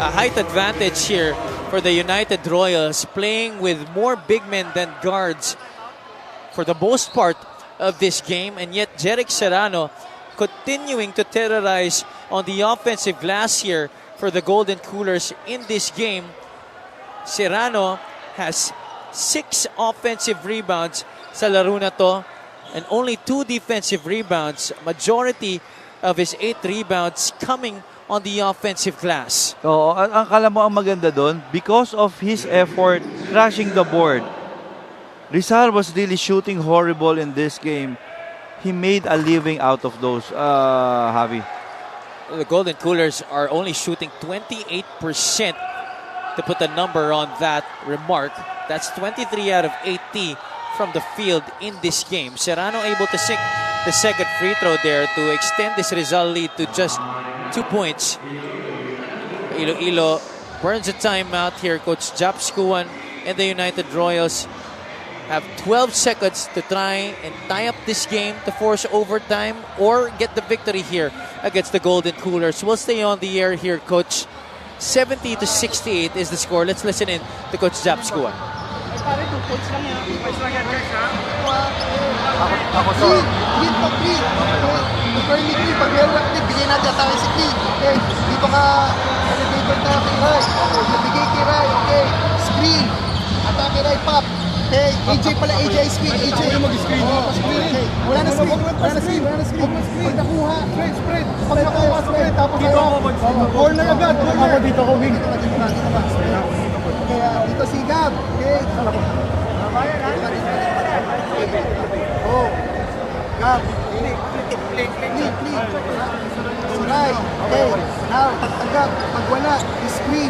a height advantage here for the United Royals, playing with more big men than guards for the most part of this game. And yet Jerick Serrano continuing to terrorize on the offensive glass here for the Golden Coolers in this game. Serrano has 6 offensive rebounds sa laro na to and only 2 defensive rebounds. Majority of his 8 rebounds coming on the offensive glass. Oo, ang kala mo ang maganda doon, because of his effort crashing the board, Rizal was really shooting horrible in this game. He made a living out of those, Javi. The Golden Coolers are only shooting 28%. To put a number on that remark, that's 23 out of 80 from the field in this game. Serrano able to sink the second free throw there to extend this Rizal lead to just 2 points. Iloilo burns a timeout here. Coach Japskuan and the United Royals have 12 seconds to try and tie up this game to force overtime or get the victory here against the Golden Coolers. We'll stay on the air here, Coach. 70-68 is the score. Let's listen in to Coach Japskuan. Ako so. Green to green. Curly green. Pag meron natin, bigay natin tayo si green. Okay. Dito ka, elevator tayo kay Rai. Nabigay kay Rai. Okay. Screen. Atake Rai, pop. Okay. AJ pala, AJ screen. AJ mag-screen. Okay. Wala na screen. Wala na screen. Wala na screen. Pag nakuha. Spread. Pag nakuha, spread. Tapos dito ako mag-screen. Ball na agad. Ako dito ko wing. Dito ka. Okay. Dito si Gab. Okay. Oh, Gab. Please. Suray. Okay. Now, pagtanggap. Pag wala, screen.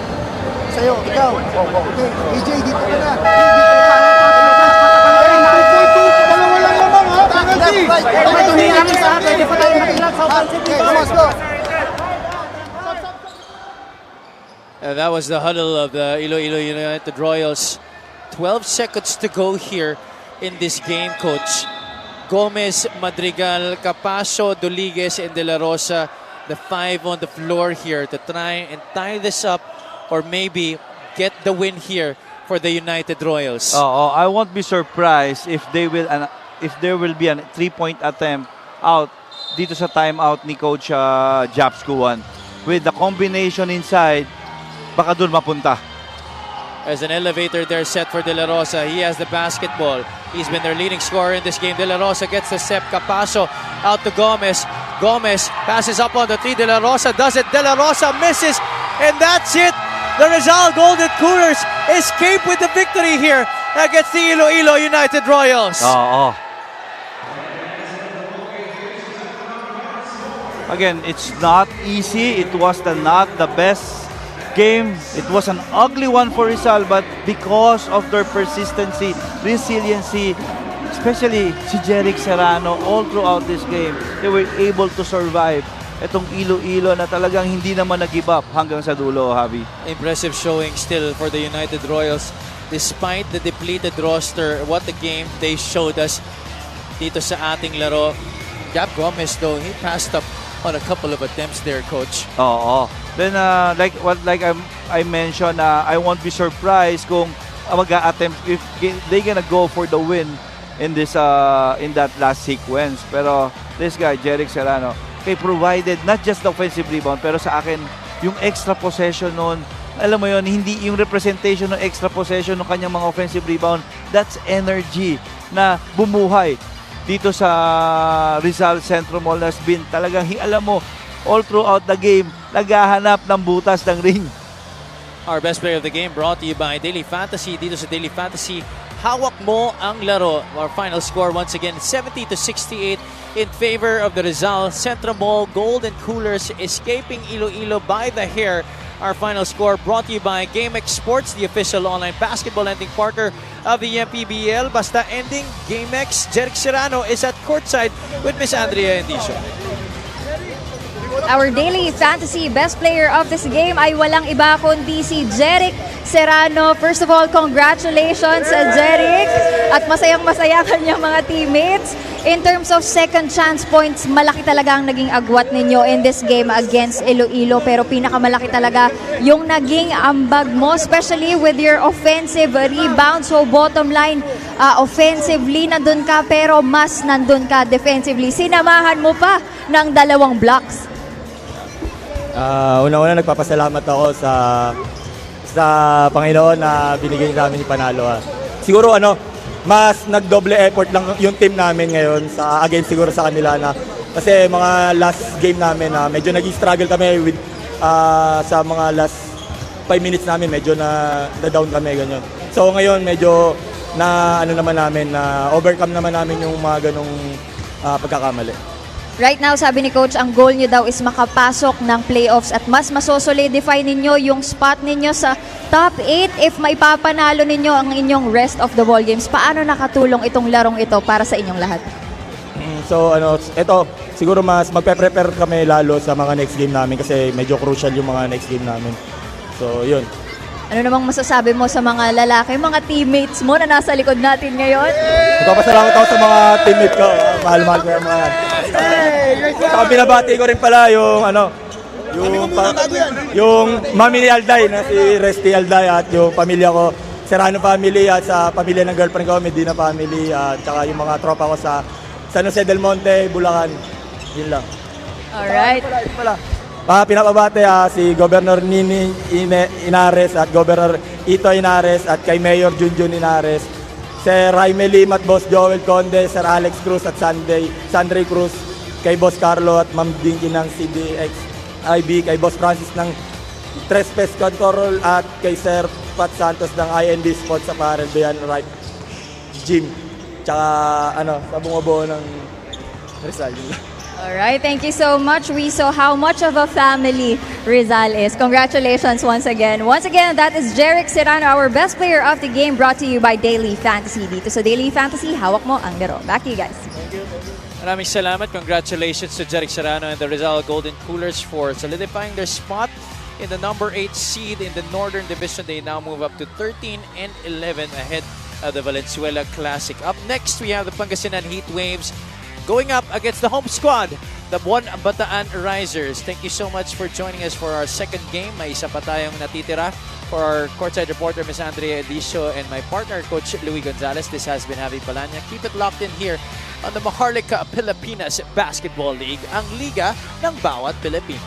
Sa'yo, ikaw. Okay. AJ, dito ka na. Dalawa lang lamang, ha? Penalty. May tumilang isa. Pwede pa tayo makilag sa offensive. Okay, let's go. That was the huddle of the Iloilo United Royals. 12 seconds to go here in this game, Coach. Gomez, Madrigal, Capacio, Doliguez, and De La Rosa, the 5 on the floor here to try and tie this up or maybe get the win here for the United Royals. I won't be surprised if there will be a 3-point attempt out dito sa timeout ni Coach Japskuan. With the combination inside, baka doon mapunta. There's an elevator there set for De La Rosa. He has the basketball. He's been their leading scorer in this game. De La Rosa gets the step. Capacio out to Gomez. Gomez passes up on the 3. De La Rosa does it. De La Rosa misses. And that's it. The Rizal Golden Coolers escape with the victory here against the Iloilo United Royals. Again, it's not easy. It was not the best game. It was an ugly one for Rizal, but because of their persistency, resiliency, especially si Jeric Serrano, all throughout this game, they were able to survive itong Iloilo na talagang hindi naman nag-give up hanggang sa dulo, Javi. Impressive showing still for the United Royals. Despite the depleted roster, what the game they showed us dito sa ating laro. Gab Gomez, though, he passed up on a couple of attempts there, Coach. Then, I mentioned, I won't be surprised kung mag-attempt if they're gonna go for the win in this in that last sequence. Pero this guy, Jeric Serrano, provided not just the offensive rebound, pero sa akin, yung extra possession noon, alam mo yun, hindi yung representation ng extra possession ng kanyang mga offensive rebound, that's energy na bumuhay dito sa Rizal Centro Mall. Has been talagang, alam mo, all throughout the game, naghahanap ng butas ng ring. Our best player of the game brought to you by Daily Fantasy. Dito sa Daily Fantasy, hawak mo ang laro. Our final score once again, 70-68 in favor of the Rizal Centro Mall Golden Coolers, escaping Iloilo by the hair. Our final score brought to you by GameX Sports, the official online basketball lending partner of the MPBL. Basta ending, GameX. Jeric Serrano is at courtside with Miss Andrea Endicio. Our daily fantasy best player of this game ay walang iba kundi si Jeric Serrano. First of all, congratulations, Jeric. At masayang-masaya kanyang mga teammates. In terms of second chance points, malaki talaga ang naging agwat ninyo in this game against Iloilo. Pero pinakamalaki talaga yung naging ambag mo, especially with your offensive rebound. So bottom line, offensively nandun ka, pero mas nandun ka defensively. Sinamahan mo pa ng 2 blocks. Una-una nagpapasalamat ako sa Panginoon na binigay namin yung panalo. Siguro mas nagdoble effort lang yung team namin ngayon against siguro sa kanila na kasi mga last game namin medyo nag-struggle kami with sa mga last 5 minutes namin, medyo na-down kami, ganyan. So ngayon, medyo na ano naman namin, na overcome naman namin yung mga ganong pagkakamali. Right now, sabi ni Coach, ang goal niyo daw is makapasok ng playoffs at mas masosolidify ninyo yung spot ninyo sa top 8 if may papanalo ninyo ang inyong rest of the ball games. Paano nakatulong itong larong ito para sa inyong lahat? So ito, siguro mas magpe-prepare kami lalo sa mga next game namin kasi medyo crucial yung mga next game namin. So yun. Ano namang masasabi mo sa mga lalaki, mga teammates mo na nasa likod natin ngayon? Nagpapasalamat ako sa mga teammate ko. Mahal-mahal ko yung mga yan. Saka binabati ko rin pala yung yung mami ni Alday na si Resty Alday at yung pamilya ko, Serrano family at sa pamilya ng girlfriend ko, Medina family at saka yung mga tropa ko sa San Jose del Monte, Bulacan. Yun lang. Alright. Pinapabate si Governor Nini Inares at Governor Ito Inares at kay Mayor Junjun Inares, Sir Jaime Lim at Boss Joel Conde, Sir Alex Cruz at Sandre Cruz, kay Boss Carlo at Ma'am Dinky ng CDXIB, kay Boss Francis ng Trespass Control at kay Sir Pat Santos ng IND Sports sa Parel Bayan Right Gym. Tsaka sa bungabuo ng Rizal. Alright, thank you so much. We saw how much of a family Rizal is. Congratulations once again. Once again, that is Jeric Serrano, our best player of the game, brought to you by Daily Fantasy. Dito sa Daily Fantasy, hawak mo ang laro. Back to you guys. Maraming salamat. Congratulations to Jeric Serrano and the Rizal Golden Coolers for solidifying their spot in the number 8 seed in the Northern Division. They now move up to 13 and 11 ahead of the Valenzuela Classic. Up next, we have the Pangasinan Heat Waves going up against the home squad, the Buon Bataan Risers. Thank you so much for joining us for our second game. May isa pa tayong natitira. For our courtside reporter, Ms. Andrea Edicio, and my partner, Coach Louis Gonzalez, this has been Javi Palanya. Keep it locked in here on the Maharlika Pilipinas Basketball League, ang liga ng bawat Pilipino.